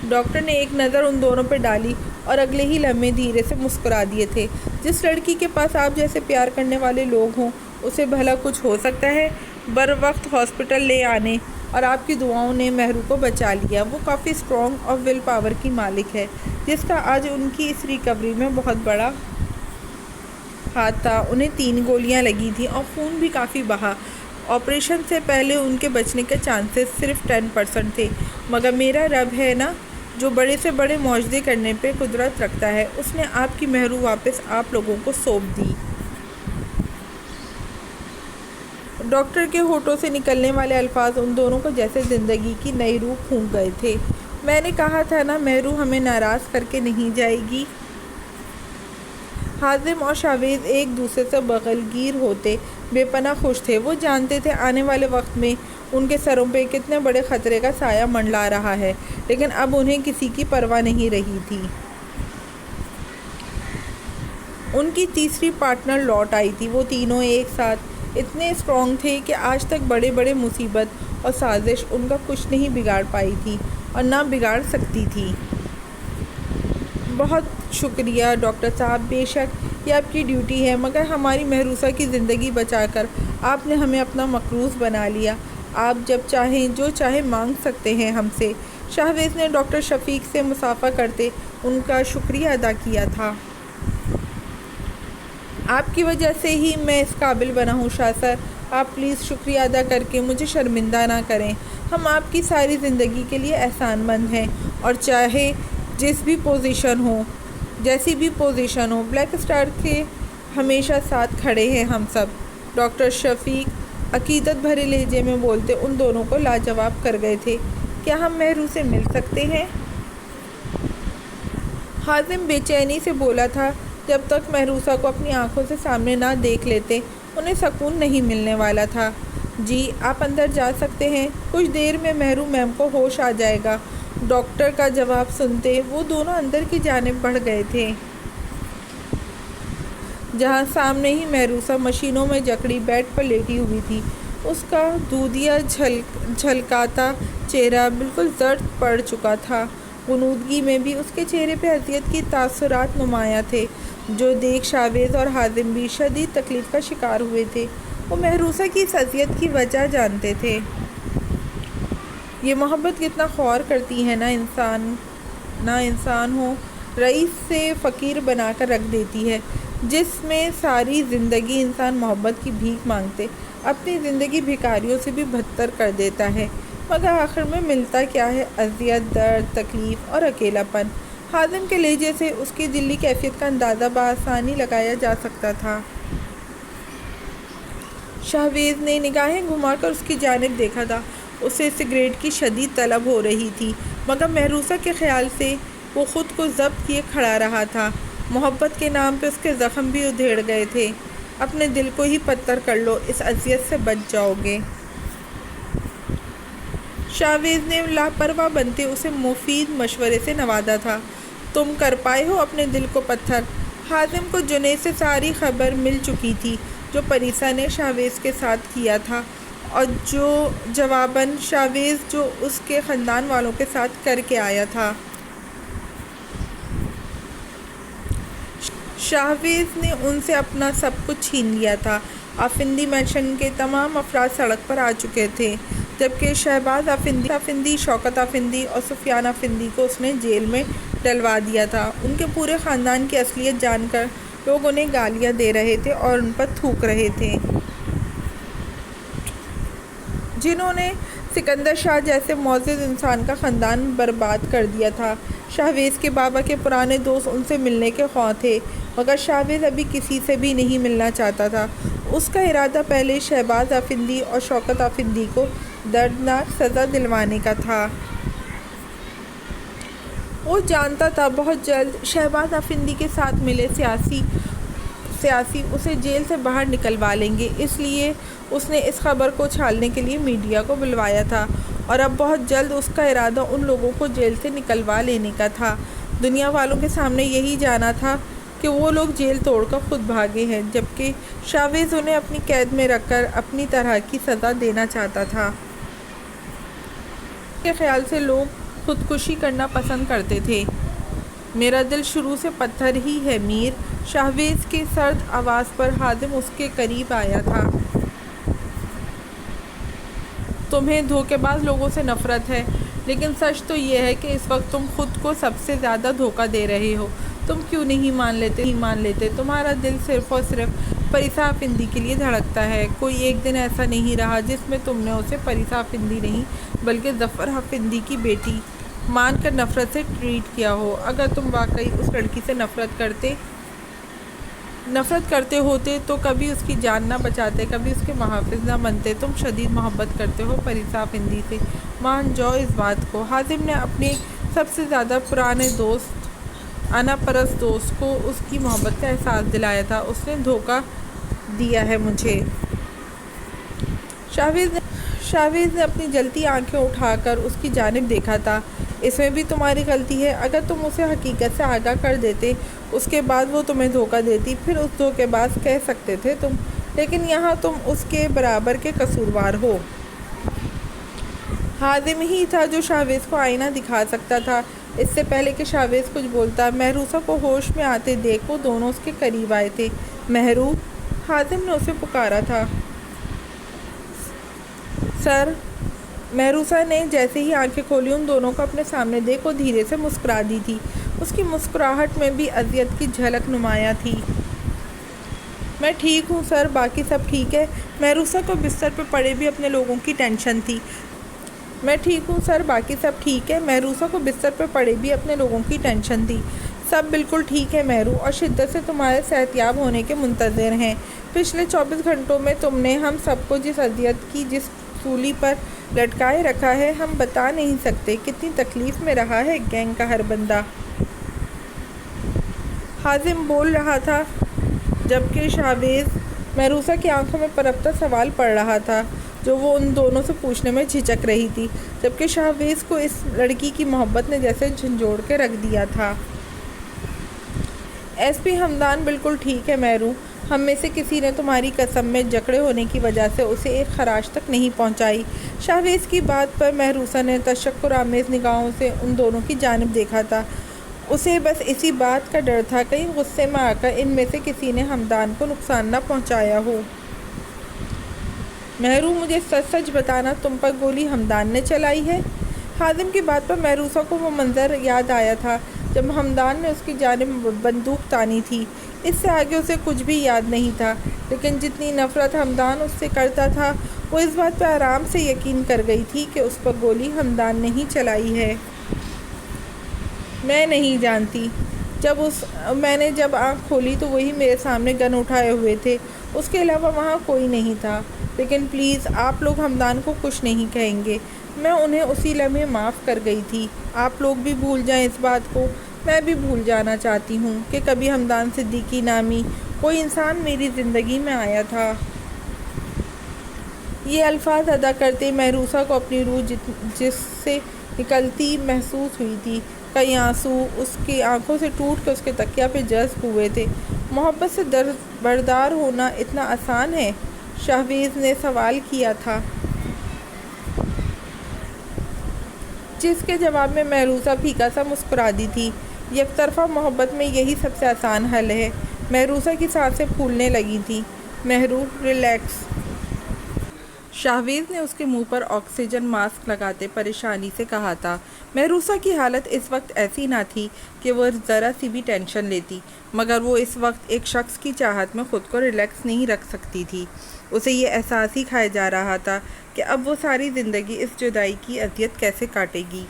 [SPEAKER 1] ڈاکٹر نے ایک نظر ان دونوں پہ ڈالی اور اگلے ہی لمحے دھیرے سے مسکرا دیے تھے۔ جس لڑکی کے پاس آپ جیسے پیار کرنے والے لوگ ہوں، اسے بھلا کچھ ہو سکتا ہے؟ بروقت ہاسپٹل لے آنے اور آپ کی دعاؤں نے مہرو کو بچا لیا۔ وہ کافی اسٹرانگ اور ول پاور کی مالک ہے، جس کا آج ان کی اس ریکوری میں بہت بڑا ہاتھ تھا۔ انہیں 3 گولیاں لگی تھیں اور خون بھی کافی بہا۔ آپریشن سے پہلے ان کے بچنے کے چانسز صرف 10% تھے، مگر میرا رب ہے نا، جو بڑے سے بڑے معجزے کرنے پہ قدرت رکھتا ہے، اس نے آپ کی مہرو واپس آپ لوگوں کو سونپ دی۔ ڈاکٹر کے ہونٹوں سے نکلنے والے الفاظ ان دونوں کو جیسے زندگی کی نئی روح پھونک گئے تھے۔ میں نے کہا تھا نا، مہرو ہمیں ناراض کر کے نہیں جائے گی۔ حازم اور شاہویز ایک دوسرے سے بغلگیر ہوتے بے پناہ خوش تھے۔ وہ جانتے تھے آنے والے وقت میں ان کے سروں پہ کتنے بڑے خطرے کا سایہ منڈلا رہا ہے، لیکن اب انہیں کسی کی پرواہ نہیں رہی تھی۔ ان کی تیسری پارٹنر لوٹ آئی تھی۔ وہ تینوں ایک ساتھ اتنے اسٹرانگ تھے کہ آج تک بڑے بڑے مصیبت اور سازش ان کا کچھ نہیں بگاڑ پائی تھی اور نہ بگاڑ سکتی تھی۔ بہت شکریہ ڈاکٹر صاحب، بے شک یہ آپ کی ڈیوٹی ہے، مگر ہماری محروسہ کی زندگی بچا کر آپ نے ہمیں اپنا مقروض بنا لیا۔ آپ جب چاہیں جو چاہے مانگ سکتے ہیں ہم سے۔ شاہویز نے ڈاکٹر شفیق سے مصافحہ کرتے ان کا شکریہ ادا کیا تھا۔ آپ کی وجہ سے ہی میں اس قابل بنا ہوں شاہ سر، آپ پلیز شکریہ ادا کر کے مجھے شرمندہ نہ کریں۔ ہم آپ کی ساری زندگی کے لیے احسان مند ہیں، اور چاہے جیسی بھی پوزیشن ہو، بلیک اسٹار کے ہمیشہ ساتھ کھڑے ہیں ہم سب۔ ڈاکٹر شفیق عقیدت بھرے لہجے میں بولتے ان دونوں کو لاجواب کر گئے تھے۔ کیا ہم مہرو سے مل سکتے ہیں؟ حازم بے چینی سے بولا تھا۔ جب تک محروسہ کو اپنی آنکھوں سے سامنے نہ دیکھ لیتے انہیں سکون نہیں ملنے والا تھا۔ جی آپ اندر جا سکتے ہیں، کچھ دیر میں مہرو میم کو ہوش آ جائے گا۔ ڈاکٹر کا جواب سنتے وہ دونوں اندر کی جانب بڑھ گئے تھے، جہاں سامنے ہی محروسہ مشینوں میں جکڑی بیڈ پر لیٹی ہوئی تھی۔ اس کا دودھیا جھلکاتا چہرہ بالکل زرد پڑ چکا تھا، غنودگی میں بھی اس کے چہرے پہ اذیت کے تاثرات نمایاں تھے، جو دیکھ شاہویز اور حازم بھی شدید تکلیف کا شکار ہوئے تھے۔ وہ محروسہ کی اس اذیت کی وجہ جانتے تھے۔ یہ محبت کتنا خوار کرتی ہے، نہ انسان ہو رئیس سے فقیر بنا کر رکھ دیتی ہے، جس میں ساری زندگی انسان محبت کی بھیک مانگتے اپنی زندگی بھکاریوں سے بھی بدتر کر دیتا ہے، مگر آخر میں ملتا کیا ہے؟ اذیت، درد، تکلیف اور اکیلا پن۔ حازم کے لہجے سے اس کی دلی کیفیت کا اندازہ بآسانی لگایا جا سکتا تھا۔ شاہویز نے نگاہیں گھما کر اس کی جانب دیکھا تھا۔ اسے سگریٹ کی شدید طلب ہو رہی تھی، مگر محروسہ کے خیال سے وہ خود کو ضبط کیے کھڑا رہا تھا۔ محبت کے نام پہ اس کے زخم بھی ادھیڑ گئے تھے۔ اپنے دل کو ہی پتھر کر لو، اس اذیت سے بچ جاؤ گے۔ شاہویز نے لاپرواہ بنتے اسے مفید مشورے سے نوازا تھا۔ تم کر پائے ہو اپنے دل کو پتھر؟ حازم کو جنید سے ساری خبر مل چکی تھی جو پریسا نے شاہویز کے ساتھ کیا تھا، اور جو جواباً شاہویز جو اس کے خاندان والوں کے ساتھ کر کے آیا تھا۔ شاہویز نے ان سے اپنا سب کچھ چھین لیا تھا۔ آفندی مینشن کے تمام افراد سڑک پر آ چکے تھے، جبکہ شہباز آفندی، شوکت آفندی اور سفیان آفندی کو اس نے جیل میں ڈلوا دیا تھا۔ ان کے پورے خاندان کی اصلیت جان کر لوگ انہیں گالیاں دے رہے تھے اور ان پر تھوک رہے تھے۔ جنہوں نے سکندر شاہ جیسے معزز انسان کا خاندان برباد کر دیا تھا۔ شاہویز کے بابا کے پرانے دوست ان سے ملنے کے خواہاں تھے، مگر شاہویز ابھی کسی سے بھی نہیں ملنا چاہتا تھا۔ اس کا ارادہ پہلے شہباز آفندی اور شوکت آفندی کو دردناک سزا دلوانے کا تھا۔ وہ جانتا تھا بہت جلد شہباز آفندی کے ساتھ ملے سیاسی اسے جیل سے باہر نکلوا لیں گے، اس لیے اس نے اس خبر کو چھالنے کے لیے میڈیا کو بلوایا تھا، اور اب بہت جلد اس کا ارادہ ان لوگوں کو جیل سے نکلوا لینے کا تھا۔ دنیا والوں کے سامنے یہی جانا تھا کہ وہ لوگ جیل توڑ کر خود بھاگے ہیں، جبکہ شاہویز انہیں اپنی قید میں رکھ کر اپنی طرح کی سزا دینا چاہتا تھا۔ اس کے خیال سے لوگ خودکشی کرنا پسند کرتے تھے۔ میرا دل شروع سے پتھر ہی ہے میر۔ شاہویز کی سرد آواز پر حازم اس کے قریب آیا تھا۔ تمہیں دھوکے باز لوگوں سے نفرت ہے، لیکن سچ تو یہ ہے کہ اس وقت تم خود کو سب سے زیادہ دھوکہ دے رہے ہو۔ تم کیوں نہیں مان لیتے؟ تمہارا دل صرف اور صرف پریسا آفندی کے لیے دھڑکتا ہے۔ کوئی ایک دن ایسا نہیں رہا جس میں تم نے اسے پریسا آفندی نہیں بلکہ ظفر آفندی کی بیٹی مان کر نفرت سے ٹریٹ کیا ہو۔ اگر تم واقعی اس لڑکی سے نفرت کرتے ہوتے تو کبھی اس کی جان نہ بچاتے، کبھی اس کے محافظ نہ بنتے۔ تم شدید محبت کرتے ہو پریسا آفندی سے، مان جاؤ اس بات کو۔ حازم نے اپنے سب سے زیادہ پرانے دوست، انا پرست دوست کو اس کی محبت کا احساس دلایا تھا۔ اس نے دھوکہ دیا ہے مجھے۔ شاہویز نے اپنی جلتی آنکھیں اٹھا کر اس کی جانب دیکھا تھا۔ اس میں بھی تمہاری غلطی ہے۔ اگر تم اسے حقیقت سے آگاہ کر دیتے، اس کے بعد وہ تمہیں دھوکہ دیتی، پھر اس دھوکے باز کہہ سکتے تھے تم، لیکن یہاں تم اس کے برابر کے قصوروار ہو۔ حازم ہی تھا جو شاہویز کو آئینہ دکھا سکتا تھا۔ اس سے پہلے کہ شاہویز کچھ بولتا، محروسہ کو ہوش میں آتے دیکھ وہ دونوں اس کے قریب آئے تھے۔ مہرو، حازم نے اسے پکارا تھا۔ سر، محروسہ نے جیسے ہی آنکھیں کھولی ان دونوں کو اپنے سامنے دیکھ وہ دھیرے سے مسکرا دی تھی۔ اس کی مسکراہٹ میں بھی اذیت کی جھلک نمایاں تھی۔ میں ٹھیک ہوں سر، باقی سب ٹھیک ہے؟ محروسہ کو بستر پہ پڑے بھی اپنے لوگوں کی ٹینشن تھی۔ میں ٹھیک ہوں سر، باقی سب ٹھیک ہے؟ محروسہ کو بستر پہ پڑے بھی اپنے لوگوں کی ٹینشن تھی۔ سب بالکل ٹھیک ہے محرو، اور شدت سے تمہارے صحتیاب ہونے کے منتظر ہیں۔ پچھلے 24 گھنٹوں میں تم نے ہم سب کو جس اذیت کی، جس سولی پر لٹکائے رکھا ہے، ہم بتا نہیں سکتے کتنی تکلیف میں رہا ہے گینگ کا ہر بندہ۔ حازم بول رہا تھا جبکہ شاہویز محروسہ کی آنکھوں میں پنپتا سوال پڑ رہا تھا جو وہ ان دونوں سے پوچھنے میں جھجک رہی تھی، جبکہ شاہویز کو اس لڑکی کی محبت نے جیسے جھنجھوڑ کے رکھ دیا تھا۔ ایس پی حمدان بالکل ٹھیک ہے محرو، ہم میں سے کسی نے تمہاری قسم میں جکڑے ہونے کی وجہ سے اسے ایک خراش تک نہیں پہنچائی۔ شاہویز کی بات پر محروسہ نے تشکر آمیز نگاہوں سے ان دونوں کی جانب دیکھا تھا۔ اسے بس اسی بات کا ڈر تھا کہیں غصے میں آ کر ان میں سے کسی نے حمدان کو نقصان نہ پہنچایا ہو۔ محرو مجھے سچ سچ بتانا، تم پر گولی حمدان نے چلائی ہے؟ حازم کی بات پر محروسہ کو وہ منظر یاد آیا تھا جب حمدان نے اس کی جانب بندوق تانی تھی۔ اس سے آگے اسے کچھ بھی یاد نہیں تھا، لیکن جتنی نفرت حمدان اس سے کرتا تھا وہ اس بات پہ آرام سے یقین کر گئی تھی کہ اس پر گولی حمدان نے ہی چلائی ہے۔ میں نہیں جانتی۔ میں نے جب آنکھ کھولی تو وہی میرے سامنے گن اٹھائے ہوئے تھے، اس کے علاوہ وہاں کوئی نہیں تھا۔ لیکن پلیز آپ لوگ حمدان کو کچھ نہیں کہیں گے، میں انہیں اسی لمحے معاف کر گئی تھی۔ آپ لوگ بھی بھول جائیں اس بات کو، میں بھی بھول جانا چاہتی ہوں کہ کبھی حمدان صدیقی نامی کوئی انسان میری زندگی میں آیا تھا۔ یہ الفاظ ادا کرتے محروسہ کو اپنی روح جس سے نکلتی محسوس ہوئی تھی۔ کئی آنسو اس کی آنکھوں سے ٹوٹ کے اس کے تکیہ پہ جذب ہوئے تھے۔ محبت سے دربردار ہونا اتنا آسان ہے؟ شاہویز نے سوال کیا تھا، جس کے جواب میں محروسہ پھیکا سا مسکرا دی تھی۔ یک طرفہ محبت میں یہی سب سے آسان حل ہے۔ محروسہ کی سانسیں پھولنے لگی تھیں۔ محرو ریلیکس۔ شاہویز نے اس کے منہ پر آکسیجن ماسک لگاتے پریشانی سے کہا تھا۔ محروسہ کی حالت اس وقت ایسی نہ تھی کہ وہ ذرا سی بھی ٹینشن لیتی، مگر وہ اس وقت ایک شخص کی چاہت میں خود کو ریلیکس نہیں رکھ سکتی تھی۔ اسے یہ احساس ہی کھائے جا رہا تھا کہ اب وہ ساری زندگی اس جدائی کی اذیت کیسے کاٹے گی،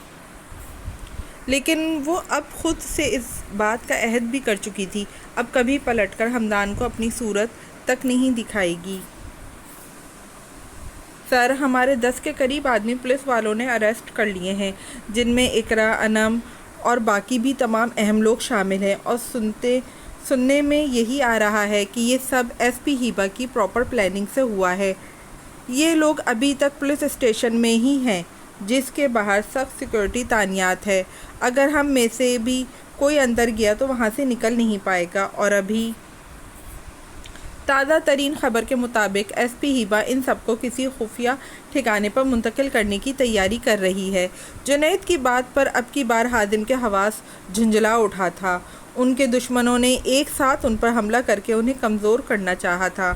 [SPEAKER 1] لیکن وہ اب خود سے اس بات کا عہد بھی کر چکی تھی، اب کبھی پلٹ کر حمدان کو اپنی صورت تک نہیں دکھائے گی۔ سر، ہمارے 10 کے قریب آدمی پولیس والوں نے اریسٹ کر لیے ہیں، جن میں اقرا، انم اور باقی بھی تمام اہم لوگ شامل ہیں، اور سننے میں یہی آ رہا ہے کہ یہ سب ایس پی ہیبا کی پراپر پلاننگ سے ہوا ہے۔ یہ لوگ ابھی تک پولیس اسٹیشن میں ہی ہیں، جس کے باہر سخت سیکورٹی تعینات ہے۔ اگر ہم میں سے بھی کوئی اندر گیا تو وہاں سے نکل نہیں پائے گا، اور ابھی تازہ ترین خبر کے مطابق ایس پی ہیبا ان سب کو کسی خفیہ ٹھکانے پر منتقل کرنے کی تیاری کر رہی ہے۔ جنید کی بات پر اب کی بار حازم کے حواس جھنجھلا اٹھا تھا۔ ان کے دشمنوں نے ایک ساتھ ان پر حملہ کر کے انہیں کمزور کرنا چاہا تھا،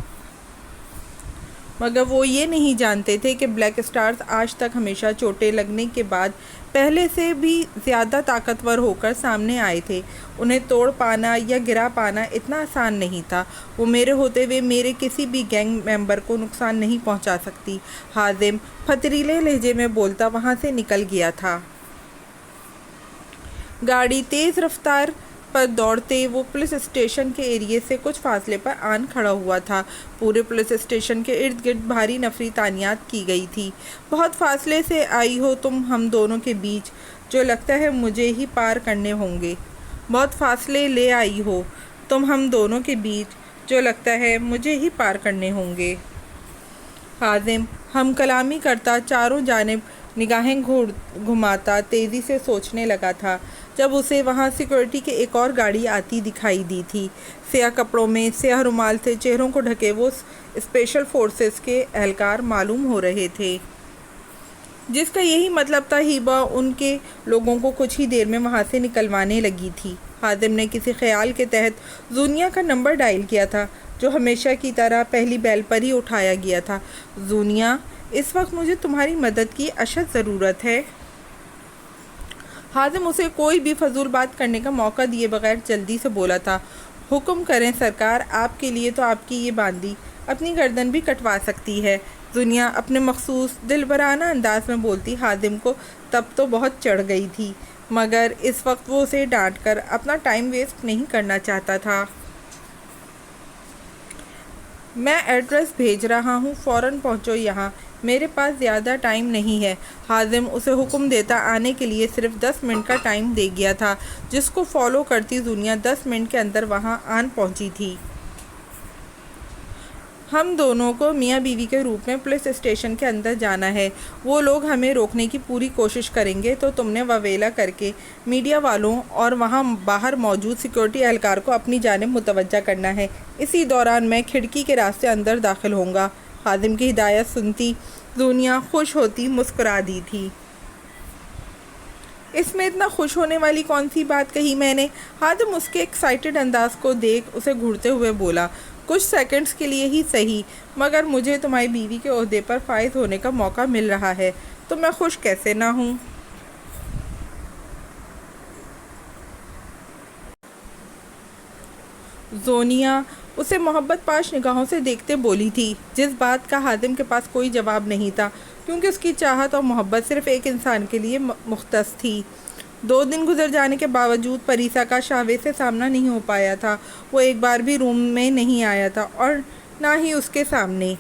[SPEAKER 1] مگر وہ یہ نہیں جانتے تھے کہ بلیک اسٹارز آج تک ہمیشہ چوٹیں لگنے کے بعد پہلے سے بھی زیادہ طاقتور ہو کر سامنے آئے تھے۔ انہیں توڑ پانا یا گرا پانا اتنا آسان نہیں تھا۔ وہ میرے ہوتے ہوئے میرے کسی بھی گینگ ممبر کو نقصان نہیں پہنچا سکتی۔ حازم پھتریلے لہجے میں بولتا وہاں سے نکل گیا تھا۔ گاڑی تیز رفتار پر دوڑتے وہ پولیس اسٹیشن کے ایریے سے کچھ فاصلے پر آن کھڑا ہوا تھا۔ پورے پولیس اسٹیشن کے ارد گرد بھاری نفری تعینات کی گئی تھی۔ بہت فاصلے سے آئی ہو تم ہم دونوں کے بیچ، جو لگتا ہے مجھے ہی پار کرنے ہوں گے۔ بہت فاصلے لے آئی ہو تم ہم دونوں کے بیچ، جو لگتا ہے مجھے ہی پار کرنے ہوں گے۔ حازم ہم کلامی کرتا چاروں جانب نگاہیں گھماتا تیزی سے سوچنے لگا تھا جب اسے وہاں سیکورٹی کی ایک اور گاڑی آتی دکھائی دی تھی۔ سیاہ کپڑوں میں، سیاہ رومال سے چہروں کو ڈھکے وہ اسپیشل فورسز کے اہلکار معلوم ہو رہے تھے، جس کا یہی مطلب تھا ہیبا ان کے لوگوں کو کچھ ہی دیر میں وہاں سے نکلوانے لگی تھی۔ حازم نے کسی خیال کے تحت زونیا کا نمبر ڈائل کیا تھا، جو ہمیشہ کی طرح پہلی بیل پر ہی اٹھایا گیا تھا۔ زونیا اس وقت مجھے تمہاری مدد کی اشد ضرورت ہے۔ حازم اسے کوئی بھی فضول بات کرنے کا موقع دیے بغیر جلدی سے بولا تھا۔ حکم کریں سرکار، آپ کے لیے تو آپ کی یہ باندی اپنی گردن بھی کٹوا سکتی ہے۔ دنیا اپنے مخصوص دلبرانہ انداز میں بولتی حازم کو تب تو بہت چڑھ گئی تھی، مگر اس وقت وہ اسے ڈانٹ کر اپنا ٹائم ویسٹ نہیں کرنا چاہتا تھا۔ میں ایڈریس بھیج رہا ہوں، فوراً پہنچو یہاں، میرے پاس زیادہ ٹائم نہیں ہے۔ حازم اسے حکم دیتا آنے کے لیے صرف 10 منٹ کا ٹائم دے گیا تھا، جس کو فالو کرتی دنیا 10 منٹ کے اندر وہاں آن پہنچی تھی۔ ہم دونوں کو میاں بیوی کے روپ میں پولیس اسٹیشن کے اندر جانا ہے۔ وہ لوگ ہمیں روکنے کی پوری کوشش کریں گے تو تم نے واویلا کر کے میڈیا والوں اور وہاں باہر موجود سیکورٹی اہلکار کو اپنی جانب متوجہ کرنا ہے۔ اسی دوران میں کھڑکی کے راستے اندر داخل ہوں گا۔ حازم کی ہدایت سنتی دنیا خوش ہوتی مسکرا دی تھی۔ اس میں اتنا خوش ہونے والی کون سی بات کہی میں نے؟ حازم اس کے ایکسائٹڈ انداز کو دیکھ اسے گھورتے ہوئے بولا، کچھ سیکنڈز کے لیے ہی صحیح، مگر مجھے تمہاری بیوی کے عہدے پر فائز ہونے کا موقع مل رہا ہے، تو میں خوش کیسے نہ ہوں؟ زونیا اسے محبت پاش نگاہوں سے دیکھتے بولی تھی، جس بات کا حازم کے پاس کوئی جواب نہیں تھا، کیونکہ اس کی چاہت اور محبت صرف ایک انسان کے لیے مختص تھی۔ 2 دن گزر جانے کے باوجود پریسا کا شاویز سے سامنا نہیں ہو پایا تھا۔ وہ ایک بار بھی روم میں نہیں آیا تھا اور نہ ہی اس کے سامنے۔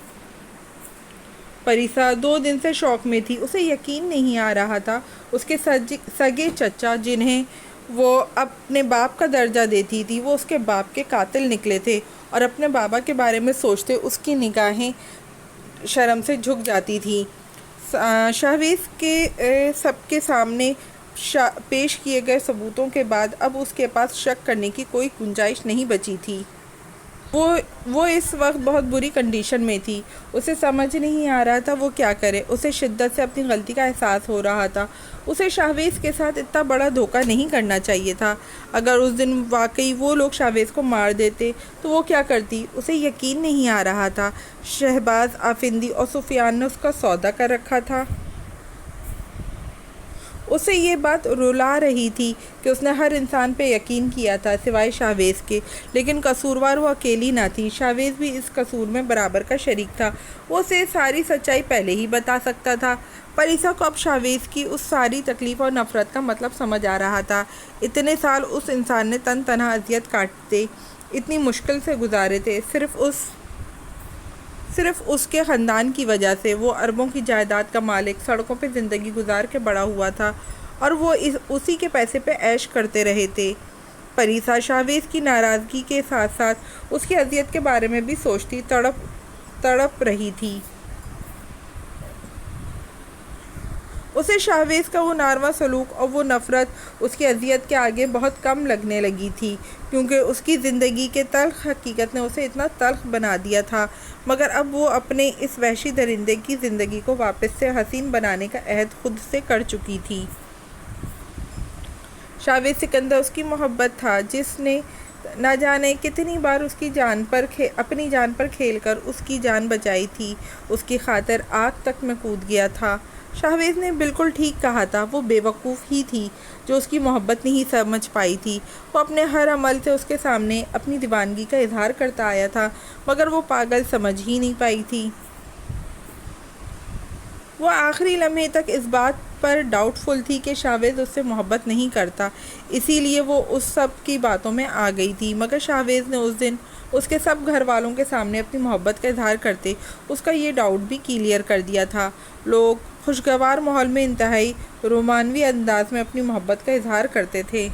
[SPEAKER 1] پریسا 2 دن سے شوق میں تھی، اسے یقین نہیں آ رہا تھا اس کے سگے چچا جنہیں وہ اپنے باپ کا درجہ دیتی تھی، وہ اس کے باپ کے قاتل نکلے تھے، اور اپنے بابا کے بارے میں سوچتے اس کی نگاہیں شرم سے جھک جاتی تھیں۔ شاویز کے سب کے سامنے پیش کیے گئے ثبوتوں کے بعد اب اس کے پاس شک کرنے کی کوئی گنجائش نہیں بچی تھی۔ وہ اس وقت بہت بری کنڈیشن میں تھی، اسے سمجھ نہیں آ رہا تھا وہ کیا کرے۔ اسے شدت سے اپنی غلطی کا احساس ہو رہا تھا۔ اسے شاویز کے ساتھ اتنا بڑا دھوکہ نہیں کرنا چاہیے تھا۔ اگر اس دن واقعی وہ لوگ شاویز کو مار دیتے تو وہ کیا کرتی؟ اسے یقین نہیں آ رہا تھا شہباز آفندی اور سفیان نے اس کا سودا کر رکھا تھا۔ اسے یہ بات رلا رہی تھی کہ اس نے ہر انسان پہ یقین کیا تھا سوائے شاویز کے، لیکن قصوروار وہ اکیلی نہ تھی، شاویز بھی اس قصور میں برابر کا شریک تھا۔ وہ اسے ساری سچائی پہلے ہی بتا سکتا تھا۔ پریسا کو اب شاویز کی اس ساری تکلیف اور نفرت کا مطلب سمجھ آ رہا تھا۔ اتنے سال اس انسان نے تن تنہا اذیت کاٹتے اتنی مشکل سے گزارے تھے، صرف اس کے خاندان کی وجہ سے۔ وہ اربوں کی جائیداد کا مالک، سڑکوں پہ زندگی گزار کے بڑا ہوا تھا اور وہ اسی کے پیسے پہ عیش کرتے رہے تھے۔ پریسا شاویز کی ناراضگی کے ساتھ ساتھ اس کی اذیت کے بارے میں بھی سوچتی تڑپ رہی تھی۔ اسے شاویز کا وہ ناروا سلوک اور وہ نفرت اس کی اذیت کے آگے بہت کم لگنے لگی تھی، کیونکہ اس کی زندگی کے تلخ حقیقت نے اسے اتنا تلخ بنا دیا تھا۔ مگر اب وہ اپنے اس وحشی درندے کی زندگی کو واپس سے حسین بنانے کا عہد خود سے کر چکی تھی۔ شاویز سکندر اس کی محبت تھا، جس نے نہ جانے کتنی بار اس کی اپنی جان پر کھیل کر اس کی جان بچائی تھی۔ اس کی خاطر آگ تک میں کود گیا تھا۔ شاویز نے بالکل ٹھیک کہا تھا، وہ بے وقوف ہی تھی جو اس کی محبت نہیں سمجھ پائی تھی۔ وہ اپنے ہر عمل سے اس کے سامنے اپنی دیوانگی کا اظہار کرتا آیا تھا، مگر وہ پاگل سمجھ ہی نہیں پائی تھی۔ وہ آخری لمحے تک اس بات پر ڈاؤٹ فل تھی کہ شاویز اس سے محبت نہیں کرتا، اسی لیے وہ اس سب کی باتوں میں آ گئی تھی۔ مگر شاویز نے اس دن اس کے سب گھر والوں کے سامنے اپنی محبت کا اظہار کرتے اس کا یہ ڈاؤٹ بھی کلیئر کر دیا تھا۔ لوگ خوشگوار ماحول میں انتہائی رومانوی انداز میں اپنی محبت کا اظہار کرتے تھے،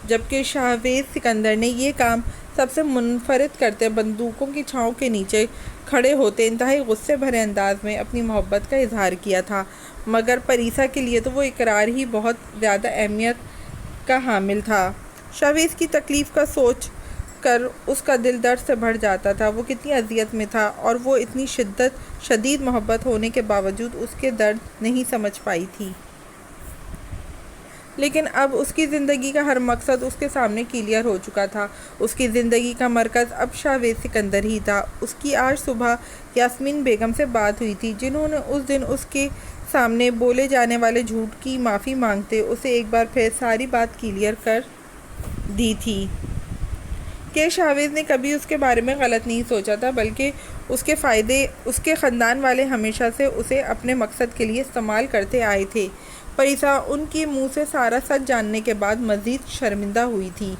[SPEAKER 1] جبکہ شاویز سکندر نے یہ کام سب سے منفرد کرتے بندوقوں کی چھاؤں کے نیچے کھڑے ہوتے انتہائی غصے بھرے انداز میں اپنی محبت کا اظہار کیا تھا۔ مگر پریسا کے لیے تو وہ اقرار ہی بہت زیادہ اہمیت کا حامل تھا۔ شاویز کی تکلیف کا سوچ کر اس کا دل درد سے بھر جاتا تھا۔ وہ کتنی اذیت میں تھا اور وہ اتنی شدید محبت ہونے کے باوجود اس کے درد نہیں سمجھ پائی تھی۔ لیکن اب اس کی زندگی کا ہر مقصد اس کے سامنے کلیئر ہو چکا تھا۔ اس کی زندگی کا مرکز اب شاویز سکندر ہی تھا۔ اس کی آج صبح یاسمین بیگم سے بات ہوئی تھی، جنہوں نے اس دن اس کے سامنے بولے جانے والے جھوٹ کی معافی مانگتے اسے ایک بار پھر ساری بات کلیئر کر دی تھی کہ شاویز نے کبھی اس کے بارے میں غلط نہیں سوچا تھا، بلکہ اس کے خاندان والے ہمیشہ سے اسے اپنے مقصد کے لیے استعمال کرتے آئے تھے۔ پریسا ان کے منہ سے سارا سچ جاننے کے بعد مزید شرمندہ ہوئی تھی۔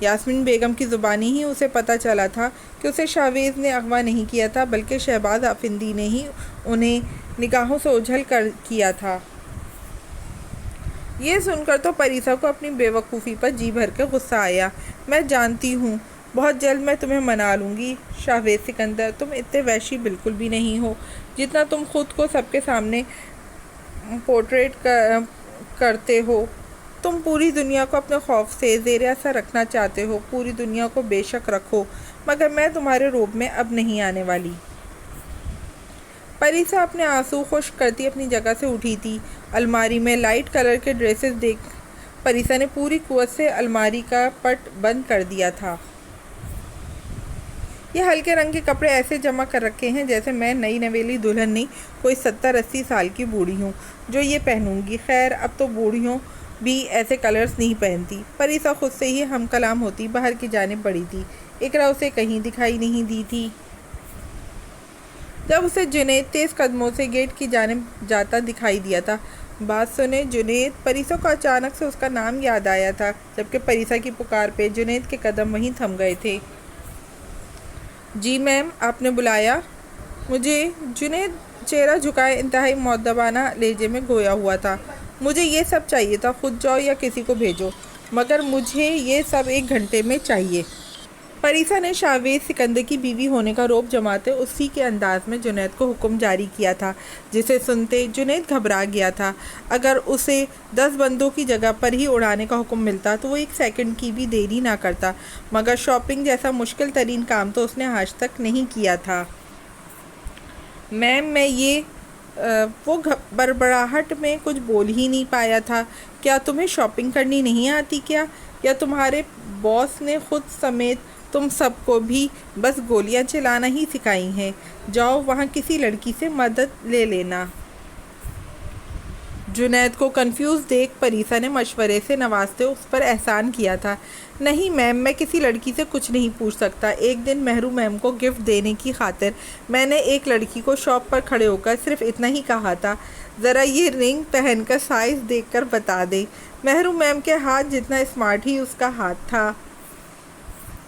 [SPEAKER 1] یاسمین بیگم کی زبانی ہی اسے پتہ چلا تھا کہ اسے شاویز نے اغوا نہیں کیا تھا، بلکہ شہباز افندی نے ہی انہیں نگاہوں سے اوجھل کر کیا تھا۔ یہ سن کر تو پریسا کو اپنی بے وقوفی پر جی بھر کے غصہ آیا۔ میں جانتی ہوں بہت جلد میں تمہیں منا لوں گی شاویز سکندر، تم اتنے وحشی بالکل بھی نہیں ہو جتنا تم خود کو سب کے سامنے پورٹریٹ کرتے ہو۔ تم پوری دنیا کو اپنے خوف سے زیر اثر رکھنا چاہتے ہو، پوری دنیا کو بے شک رکھو، مگر میں تمہارے روب میں اب نہیں آنے والی۔ پریسا اپنے آنسو خشک کرتی اپنی جگہ سے اٹھی تھی۔ الماری میں لائٹ کلر کے ڈریسز دیکھ پریسا نے پوری قوت سے الماری کا پٹ بند کر دیا تھا۔ یہ ہلکے رنگ کے کپڑے ایسے جمع کر رکھے ہیں جیسے میں نئی نویلی دلہن نہیں، کوئی 70-80 سال کی بوڑھی ہوں جو یہ پہنوں گی۔ خیر اب تو بوڑھیوں بھی ایسے کلرز نہیں پہنتی۔ پریسا خود سے ہی ہم کلام ہوتی باہر کی جانب بڑھی تھی۔ اقرا اسے کہیں دکھائی نہیں دی تھی۔ جب اسے جنید تیز قدموں سے گیٹ کی جانب جاتا دکھائی دیا تھا۔ بات سنے جنید، پریسا کو اچانک سے اس کا نام یاد آیا تھا، جبکہ پریسا کی پکار پہ جنید کے قدم وہیں تھم گئے تھے۔ جی میم، آپ نے بلایا مجھے؟ جنید چہرہ جھکائے انتہائی مؤدبانہ لہجے میں گویا ہوا تھا۔ مجھے یہ سب چاہیے تھا، خود جاؤ یا کسی کو بھیجو، مگر مجھے یہ سب 1 گھنٹے میں چاہیے۔ پریسا نے شاویز سکندر کی بیوی ہونے کا رعب جماتے اسی کے انداز میں جنید کو حکم جاری کیا تھا، جسے سنتے جنید گھبرا گیا تھا۔ اگر اسے 10 بندوں کی جگہ پر ہی اڑانے کا حکم ملتا تو وہ 1 سیکنڈ کی بھی دیری نہ کرتا، مگر شاپنگ جیسا مشکل ترین کام تو اس نے آج تک نہیں کیا تھا۔ میم میں یہ وہ بڑبڑاہٹ میں کچھ بول ہی نہیں پایا تھا۔ کیا تمہیں شاپنگ کرنی نہیں آتی کیا؟ یا تمہارے باس نے خود سمیت تم سب کو بھی بس گولیاں چلانا ہی سکھائی ہیں؟ جاؤ وہاں کسی لڑکی سے مدد لے لینا۔ جنید کو کنفیوز دیکھ پریسا نے مشورے سے نوازتے اس پر احسان کیا تھا۔ نہیں میم، میں کسی لڑکی سے کچھ نہیں پوچھ سکتا۔ ایک دن مہرو میم کو گفٹ دینے کی خاطر میں نے ایک لڑکی کو شاپ پر کھڑے ہو کر صرف اتنا ہی کہا تھا، ذرا یہ رنگ پہن کر سائز دیکھ کر بتا دیں۔ مہرو میم کے ہاتھ جتنا اسمارٹ ہی اس کا ہاتھ تھا،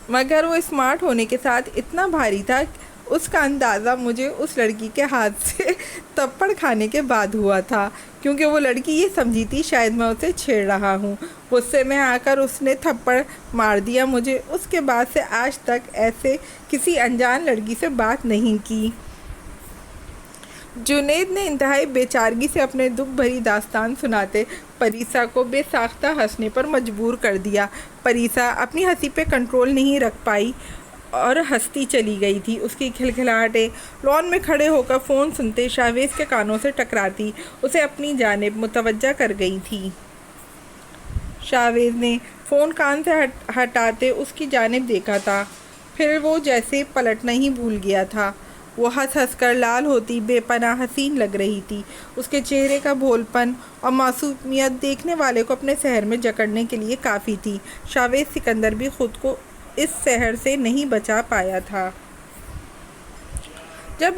[SPEAKER 1] مگر وہ اسمارٹ ہونے کے ساتھ اتنا بھاری تھا۔ اس کا اندازہ مجھے اس لڑکی کے ہاتھ سے تھپڑ کھانے کے بعد ہوا تھا، کیونکہ وہ لڑکی یہ سمجھی تھی شاید میں اسے چھیڑ رہا ہوں۔ غصے میں آ کر اس نے تھپڑ مار دیا مجھے۔ اس کے بعد سے آج تک ایسے کسی انجان لڑکی سے بات نہیں کی۔ جنید نے انتہائی بے چارگی سے اپنے دکھ بھری داستان سناتے پریسا کو بے ساختہ ہنسنے پر مجبور کر دیا۔ پریسا اپنی ہنسی پہ کنٹرول نہیں رکھ پائی اور ہنستی چلی گئی تھی۔ اس کی کھلکھلاہٹیں لان میں کھڑے ہو کر فون سنتے شاویز کے کانوں سے ٹکراتی اسے اپنی جانب متوجہ کر گئی تھی۔ شاویز نے فون کان سے ہٹاتے اس کی جانب دیکھا تھا، پھر وہ جیسے پلٹنا ہی بھول گیا تھا۔ وہ ہنس ہنس کر لال ہوتی بے پناہ حسین لگ رہی تھی۔ اس کے چہرے کا بھول پن اور معصومیت دیکھنے والے کو اپنے سحر میں جکڑنے کے لیے کافی تھی۔ شاویز سکندر بھی خود کو اس سحر سے نہیں بچا پایا تھا۔ جب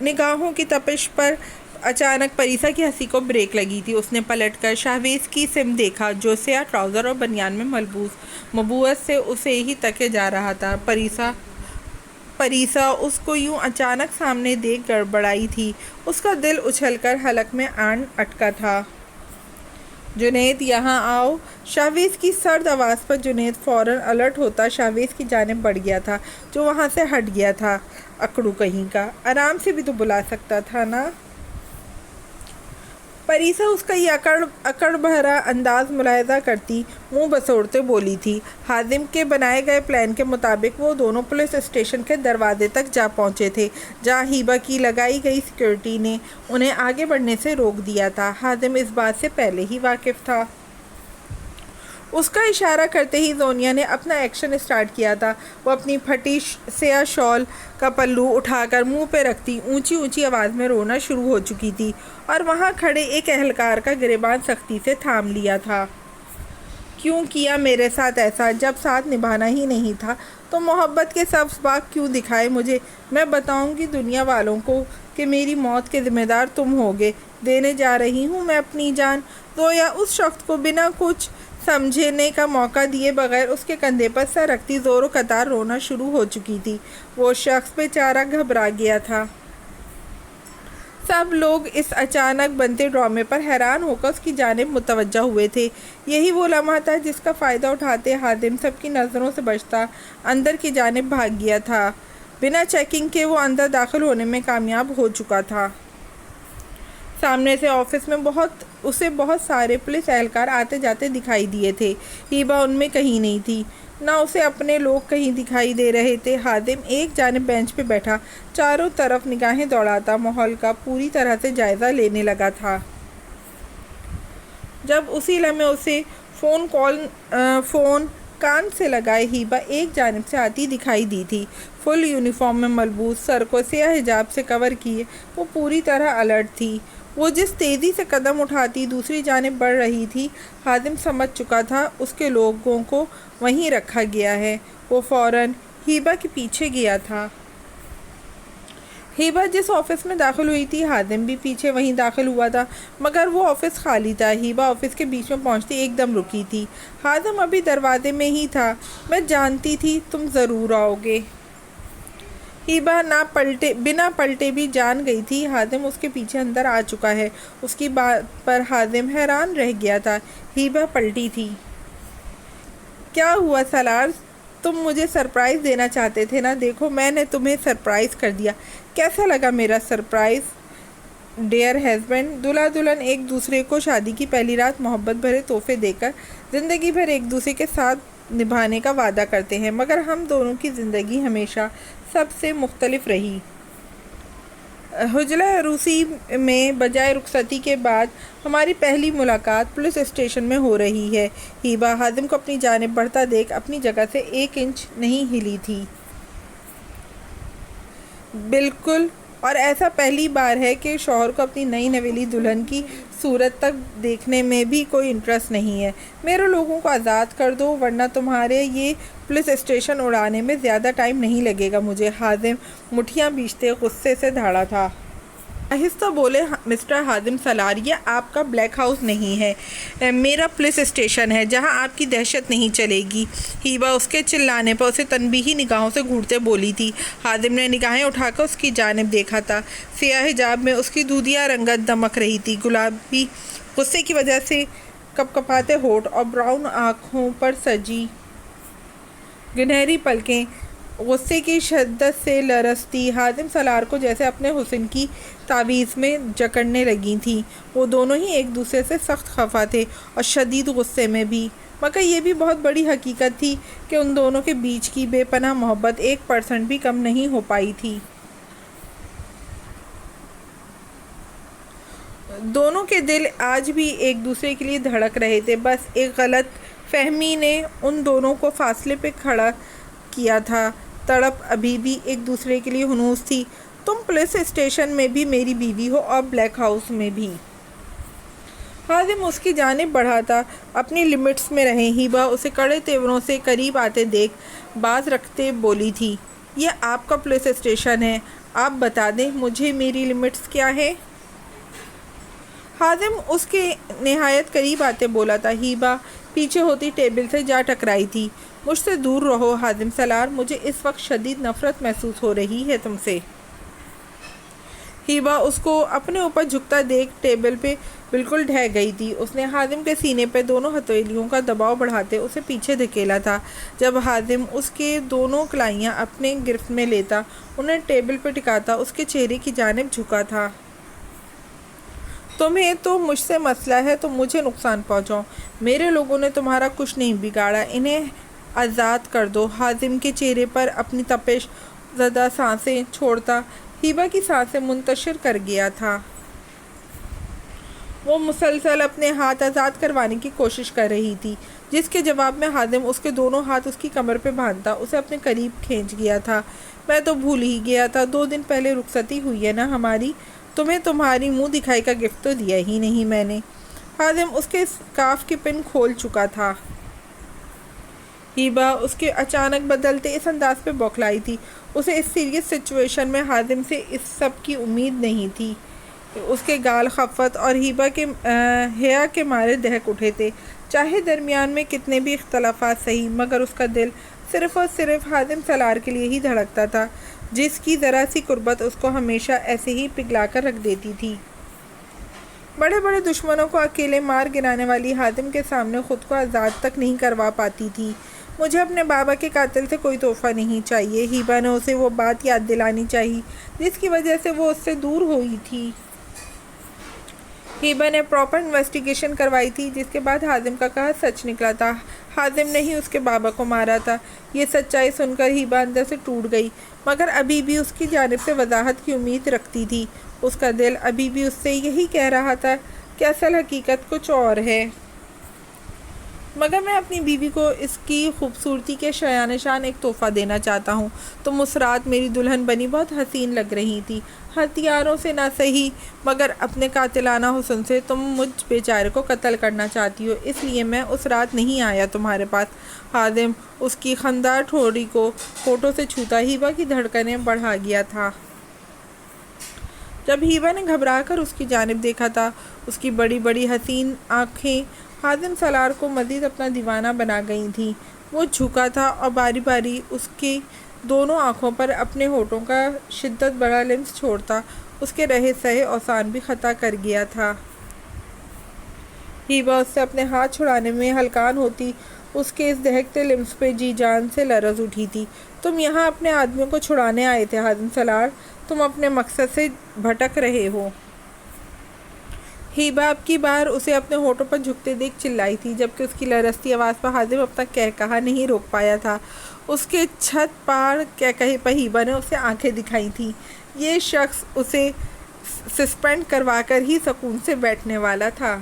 [SPEAKER 1] نگاہوں کی تپش پر اچانک پریسا کی ہنسی کو بریک لگی تھی، اس نے پلٹ کر شاویز کی سمت دیکھا جو سیاہ ٹراؤزر اور بنیان میں مبوس سے اسے ہی تکے جا رہا تھا۔ پریسا اس کو یوں اچانک سامنے دیکھ گڑبڑائی تھی۔ اس کا دل اچھل کر حلق میں آن اٹکا تھا۔ جنید یہاں آؤ۔ شاویز کی سرد آواز پر جنید فوراً الرٹ ہوتا شاویز کی جانب بڑھ گیا تھا، جو وہاں سے ہٹ گیا تھا۔ اکڑو کہیں کا، آرام سے بھی تو بلا سکتا تھا نا۔ پریسا اس کا یہ اکڑ بھرا انداز ملاحظہ کرتی منہ بسوڑتے بولی تھی۔ حازم کے بنائے گئے پلان کے مطابق وہ دونوں پولیس اسٹیشن کے دروازے تک جا پہنچے تھے، جہاں ہیبا کی لگائی گئی سیکورٹی نے انہیں آگے بڑھنے سے روک دیا تھا۔ حازم اس بات سے پہلے ہی واقف تھا۔ اس کا اشارہ کرتے ہی زونیا نے اپنا ایکشن اسٹارٹ کیا تھا۔ وہ اپنی پھٹی سیاہ شال کا پلو اٹھا کر منہ پہ رکھتی اونچی اونچی آواز میں رونا شروع ہو چکی تھی اور وہاں کھڑے ایک اہلکار کا گریبان سختی سے تھام لیا تھا۔ کیوں کیا میرے ساتھ ایسا؟ جب ساتھ نبھانا ہی نہیں تھا تو محبت کے سبز باغ کیوں دکھائے مجھے؟ میں بتاؤں گی دنیا والوں کو کہ میری موت کے ذمہ دار تم ہوگے۔ دینے جا رہی ہوں میں اپنی جان۔ زویا اس شخص کو بنا کچھ سمجھنے کا موقع دیے بغیر اس کے کندھے پر سر رکھتی زور و قطار رونا شروع ہو چکی تھی۔ وہ شخص بیچارہ گھبرا گیا تھا۔ سب لوگ اس اچانک بنتے ڈرامے پر حیران ہو کر اس کی جانب متوجہ ہوئے تھے۔ یہی وہ لمحہ تھا جس کا فائدہ اٹھاتے خادم سب کی نظروں سے بچتا اندر کی جانب بھاگ گیا تھا۔ بنا چیکنگ کے وہ اندر داخل ہونے میں کامیاب ہو چکا تھا۔ سامنے سے آفس میں اسے بہت سارے پولیس اہلکار آتے جاتے دکھائی دیے تھے۔ ہیبا ان میں کہیں نہیں تھی، نہ اسے اپنے لوگ کہیں دکھائی دے رہے تھے۔ خادم ایک جانب بینچ پہ بیٹھا چاروں طرف نگاہیں دوڑاتا ماحول کا پوری طرح سے جائزہ لینے لگا تھا۔ جب اسی لمحے اسے فون کان سے لگائے ہیبا ایک جانب سے آتی دکھائی دی تھی۔ فل یونیفارم میں ملبوس، سر کو سیاہ حجاب سے کور کیے، وہ پوری طرح الرٹ تھی۔ وہ جس تیزی سے قدم اٹھاتی دوسری جانب بڑھ رہی تھی، خادم سمجھ چکا تھا اس کے لوگوں کو وہیں رکھا گیا ہے۔ وہ فوراً ہیبا کے پیچھے گیا تھا۔ ہیبا جس آفس میں داخل ہوئی تھی خادم بھی پیچھے وہیں داخل ہوا تھا، مگر وہ آفس خالی تھا۔ ہیبا آفس کے بیچ میں پہنچتی ایک دم رکی تھی۔ خادم ابھی دروازے میں ہی تھا۔ میں جانتی تھی تم ضرور آؤ گے۔ ہیبا بنا پلٹے بھی جان گئی تھی خادم اس کے پیچھے اندر آ چکا ہے۔ اس کی بات پر خادم حیران رہ گیا تھا۔ ہیبا پلٹی تھی۔ کیا ہوا سالار؟ تم مجھے سرپرائز دینا چاہتے تھے نا؟ دیکھو میں نے تمہیں سرپرائز کر دیا۔ کیسا لگا میرا سرپرائز ڈیئر ہسبینڈ؟ دلہا دلہن ایک دوسرے کو شادی کی پہلی رات محبت بھرے تحفے دے کر زندگی بھر ایک دوسرے کے ساتھ نبھانے کا وعدہ کرتے ہیں، مگر ہم دونوں کی زندگی ہمیشہ سب سے مختلف رہی۔ حجلہ عروسی میں بجائے رخصتی کے بعد ہماری پہلی ملاقات پولیس اسٹیشن میں ہو رہی ہے۔ ہیبا خادم کو اپنی جانب بڑھتا دیکھ اپنی جگہ سے ایک انچ نہیں ہلی تھی۔ بالکل، اور ایسا پہلی بار ہے کہ شوہر کو اپنی نئی نویلی دلہن کی صورت تک دیکھنے میں بھی کوئی انٹرسٹ نہیں ہے۔ میرے لوگوں کو آزاد کر دو ورنہ تمہارے یہ پولیس اسٹیشن اڑانے میں زیادہ ٹائم نہیں لگے گا مجھے۔ خادم مٹھیاں بیچتے غصے سے دھاڑا تھا۔ آہستہ بولے مسٹر خادم سالار، یہ آپ کا بلیک ہاؤس نہیں ہے، میرا پولیس اسٹیشن ہے جہاں آپ کی دہشت نہیں چلے گی۔ ہیبا اس کے چلانے پر اسے تنبیہی نگاہوں سے گھورتے بولی تھی۔ خادم نے نگاہیں اٹھا کر اس کی جانب دیکھا تھا۔ سیاہ حجاب میں اس کی دودھیا رنگت دمک رہی تھی۔ گلابی غصے کی وجہ سے کپکپاتے ہونٹ اور براؤن آنکھوں پر سجی گنہری پلکیں غصے کی شدت سے لرزتی خادم سالار کو جیسے اپنے حسن کی تعویذ میں جکڑنے لگی تھیں۔ وہ دونوں ہی ایک دوسرے سے سخت خفا تھے اور شدید غصے میں بھی، مگر یہ بھی بہت بڑی حقیقت تھی کہ ان دونوں کے بیچ کی بے پناہ محبت 1% بھی کم نہیں ہو پائی تھی۔ دونوں کے دل آج بھی ایک دوسرے کے لیے دھڑک رہے تھے، بس ایک غلط فہمی نے ان دونوں کو فاصلے پہ کھڑا کیا تھا۔ تڑپ ابھی بھی ایک دوسرے کے لیے ہنوز تھی۔ تم پولیس اسٹیشن میں بھی میری بیوی ہو اور بلیک ہاؤس میں بھی۔ خادم اس کی جانب بڑھا تھا۔ اپنی لمٹس میں رہیں۔ ہیبا اسے کڑے تیوروں سے قریب آتے دیکھ باز رکھتے بولی تھی، یہ آپ کا پولیس اسٹیشن ہے، آپ بتا دیں مجھے میری لمٹس کیا ہے؟ خادم اس کے نہایت قریب آتے بولا تھا۔ ہیبا پیچھے ہوتی ٹیبل سے جا ٹکرائی تھی۔ مجھ سے دور رہو خادم سالار، مجھے اس وقت شدید نفرت محسوس ہو رہی ہے تم سے۔ ہیبا اس کو اپنے اوپر جھکتا دیکھ ٹیبل پہ بالکل ڈھہ گئی تھی۔ اس نے خادم کے سینے پہ دونوں ہتھیلیوں کا دباؤ بڑھاتے اسے پیچھے دھکیلا تھا۔ جب خادم اس کے دونوں کلائیاں اپنے گرفت میں لیتا انہیں ٹیبل پہ ٹکاتا اس کے چہرے کی جانب جھکا تھا۔ تمہیں تو مجھ سے مسئلہ ہے تو مجھے نقصان پہنچاؤ، میرے لوگوں نے تمہارا کچھ نہیں بگاڑا، انہیں آزاد کر دو۔ خادم کے چہرے پر اپنی تپش زدہ سانسیں چھوڑتا ہیبا کی سانسیں منتشر کر گیا تھا۔ وہ مسلسل اپنے ہاتھ آزاد کروانے کی کوشش کر رہی تھی۔ جس کے جواب میں خادم اس کے دونوں ہاتھ اس کی کمر پہ باندھتا اسے اپنے قریب کھینچ گیا تھا۔ میں تو بھول ہی گیا تھا، 2 دن پہلے رخصتی ہوئی ہے نا ہماری، تمہیں تمہاری منہ دکھائی کا گفٹ تو دیا ہی نہیں میں نے۔ خادم اس کے اسکارف کی پن کھول چکا تھا۔ ہیبا اس کے اچانک بدلتے اس انداز پہ بوکھلائی تھی۔ اسے اس سیریس سچویشن میں خادم سے اس سب کی امید نہیں تھی۔ اس کے گال خفت اور ہیبا کے حیا کے مارے دہک اٹھے تھے۔ چاہے درمیان میں کتنے بھی اختلافات سہی، مگر اس کا دل صرف اور صرف خادم سالار کے لیے ہی دھڑکتا تھا، جس کی ذرا سی قربت اس کو ہمیشہ ایسے ہی پگھلا کر رکھ دیتی تھی۔ بڑے بڑے دشمنوں کو اکیلے مار گرانے والی خادم کے سامنے خود کو آزاد تک نہیں کروا پاتی تھی۔ مجھے اپنے بابا کے قاتل سے کوئی تحفہ نہیں چاہیے، ہیبا نے اسے وہ بات یاد دلانی چاہی جس کی وجہ سے وہ اس سے دور ہوئی تھی۔ ہیبا نے پراپر انویسٹیگیشن کروائی تھی، جس کے بعد خادم کا کہا سچ نکلا تھا، خادم نے ہی اس کے بابا کو مارا تھا۔ یہ سچائی سن کر ہیبا اندر سے ٹوٹ گئی، مگر ابھی بھی اس کی جانب سے وضاحت کی امید رکھتی تھی۔ اس کا دل ابھی بھی اس سے یہی کہہ رہا تھا کہ اصل حقیقت کچھ اور ہے۔ مگر میں اپنی بیوی کو اس کی خوبصورتی کے شایان شان ایک تحفہ دینا چاہتا ہوں۔ تم اس رات میری دلہن بنی بہت حسین لگ رہی تھی، ہتھیاروں سے نہ سہی مگر اپنے قاتلانہ حسن سے تم مجھ بیچارے کو قتل کرنا چاہتی ہو، اس لیے میں اس رات نہیں آیا تمہارے پاس۔ خادم اس کی خنددار ٹھوڑی کو ہونٹوں سے چھوتا ہیبا کی دھڑکنیں بڑھا گیا تھا۔ جب ہیبا نے گھبرا کر اس کی جانب دیکھا تھا، اس کی بڑی بڑی حسین آنکھیں خادم سالار کو مزید اپنا دیوانہ بنا گئی تھیں۔ وہ جھکا تھا اور باری باری اس کی دونوں آنکھوں پر اپنے ہونٹوں کا شدت بڑا لمس چھوڑتا اس کے رہے سہے اوسان بھی خطا کر گیا تھا۔ ہیبا اس سے اپنے ہاتھ چھڑانے میں ہلکان ہوتی، اس کے اس دہکتے لمس پہ جی جان سے لرز اٹھی تھی۔ تم یہاں اپنے آدمیوں کو چھڑانے آئے تھے خادم سالار، تم اپنے مقصد سے بھٹک رہے ہو۔ ہیبا اب کی بار اسے اپنے ہونٹوں پر جھکتے دیکھ چلائی تھی، جبکہ اس کی لرزتی آواز پر خادم اب تک کہا نہیں روک پایا تھا۔ اس کے چھت پار کہے پر ہیبا نے اسے آنکھیں دکھائی تھیں۔ یہ شخص اسے سسپینڈ کروا کر ہی سکون سے بیٹھنے والا تھا۔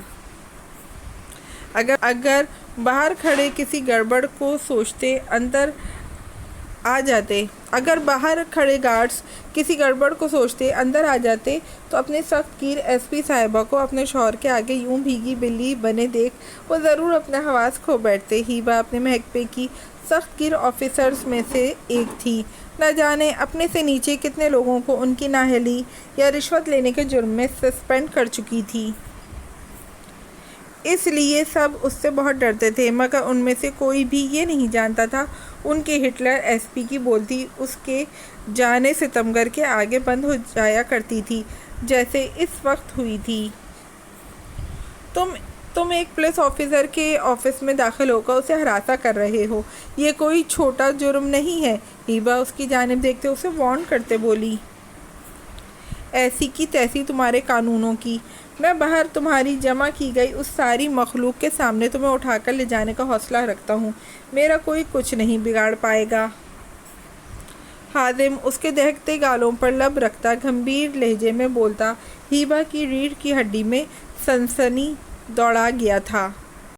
[SPEAKER 1] اگر باہر کھڑے کسی گڑبڑ کو سوچتے اندر آ جاتے تو اپنے سخت گیر ایس پی صاحبہ کو اپنے شوہر کے آگے یوں بھیگی بلی بنے دیکھ وہ ضرور اپنے حواس کھو بیٹھتے۔ ہیبا اپنے محکمے کی سخت گیر آفیسرز میں سے ایک تھی، نہ جانے اپنے سے نیچے کتنے لوگوں کو ان کی نااہلی یا رشوت لینے کے جرم میں سسپینڈ کر چکی تھی۔ اس لیے سب اس سے بہت ڈرتے تھے، مگر ان میں سے کوئی بھی یہ نہیں جانتا تھا ان کے ہٹلر ایس پی کی بولتی اس کے جانے ستمگر کے آگے بند ہو جایا کرتی تھی، جیسے اس وقت ہوئی تھی۔ تم ایک پولیس آفیسر کے آفس میں داخل ہو کر اسے ہراساں کر رہے ہو، یہ کوئی چھوٹا جرم نہیں ہے۔ ہیبا اس کی جانب دیکھتے اسے وارن کرتے بولی، ایسی کی تیسی تمہارے قانونوں کی، میں باہر تمہاری جمع کی گئی اس ساری مخلوق کے سامنے تمہیں اٹھا کر لے جانے کا حوصلہ رکھتا ہوں، میرا کوئی کچھ نہیں بگاڑ پائے گا۔ خادم اس کے دہکتے گالوں پر لب رکھتا گمبھیر لہجے میں بولتا۔ ہیبا کی ریڑھ کی ہڈی میں سنسنی دوڑا گیا تھا۔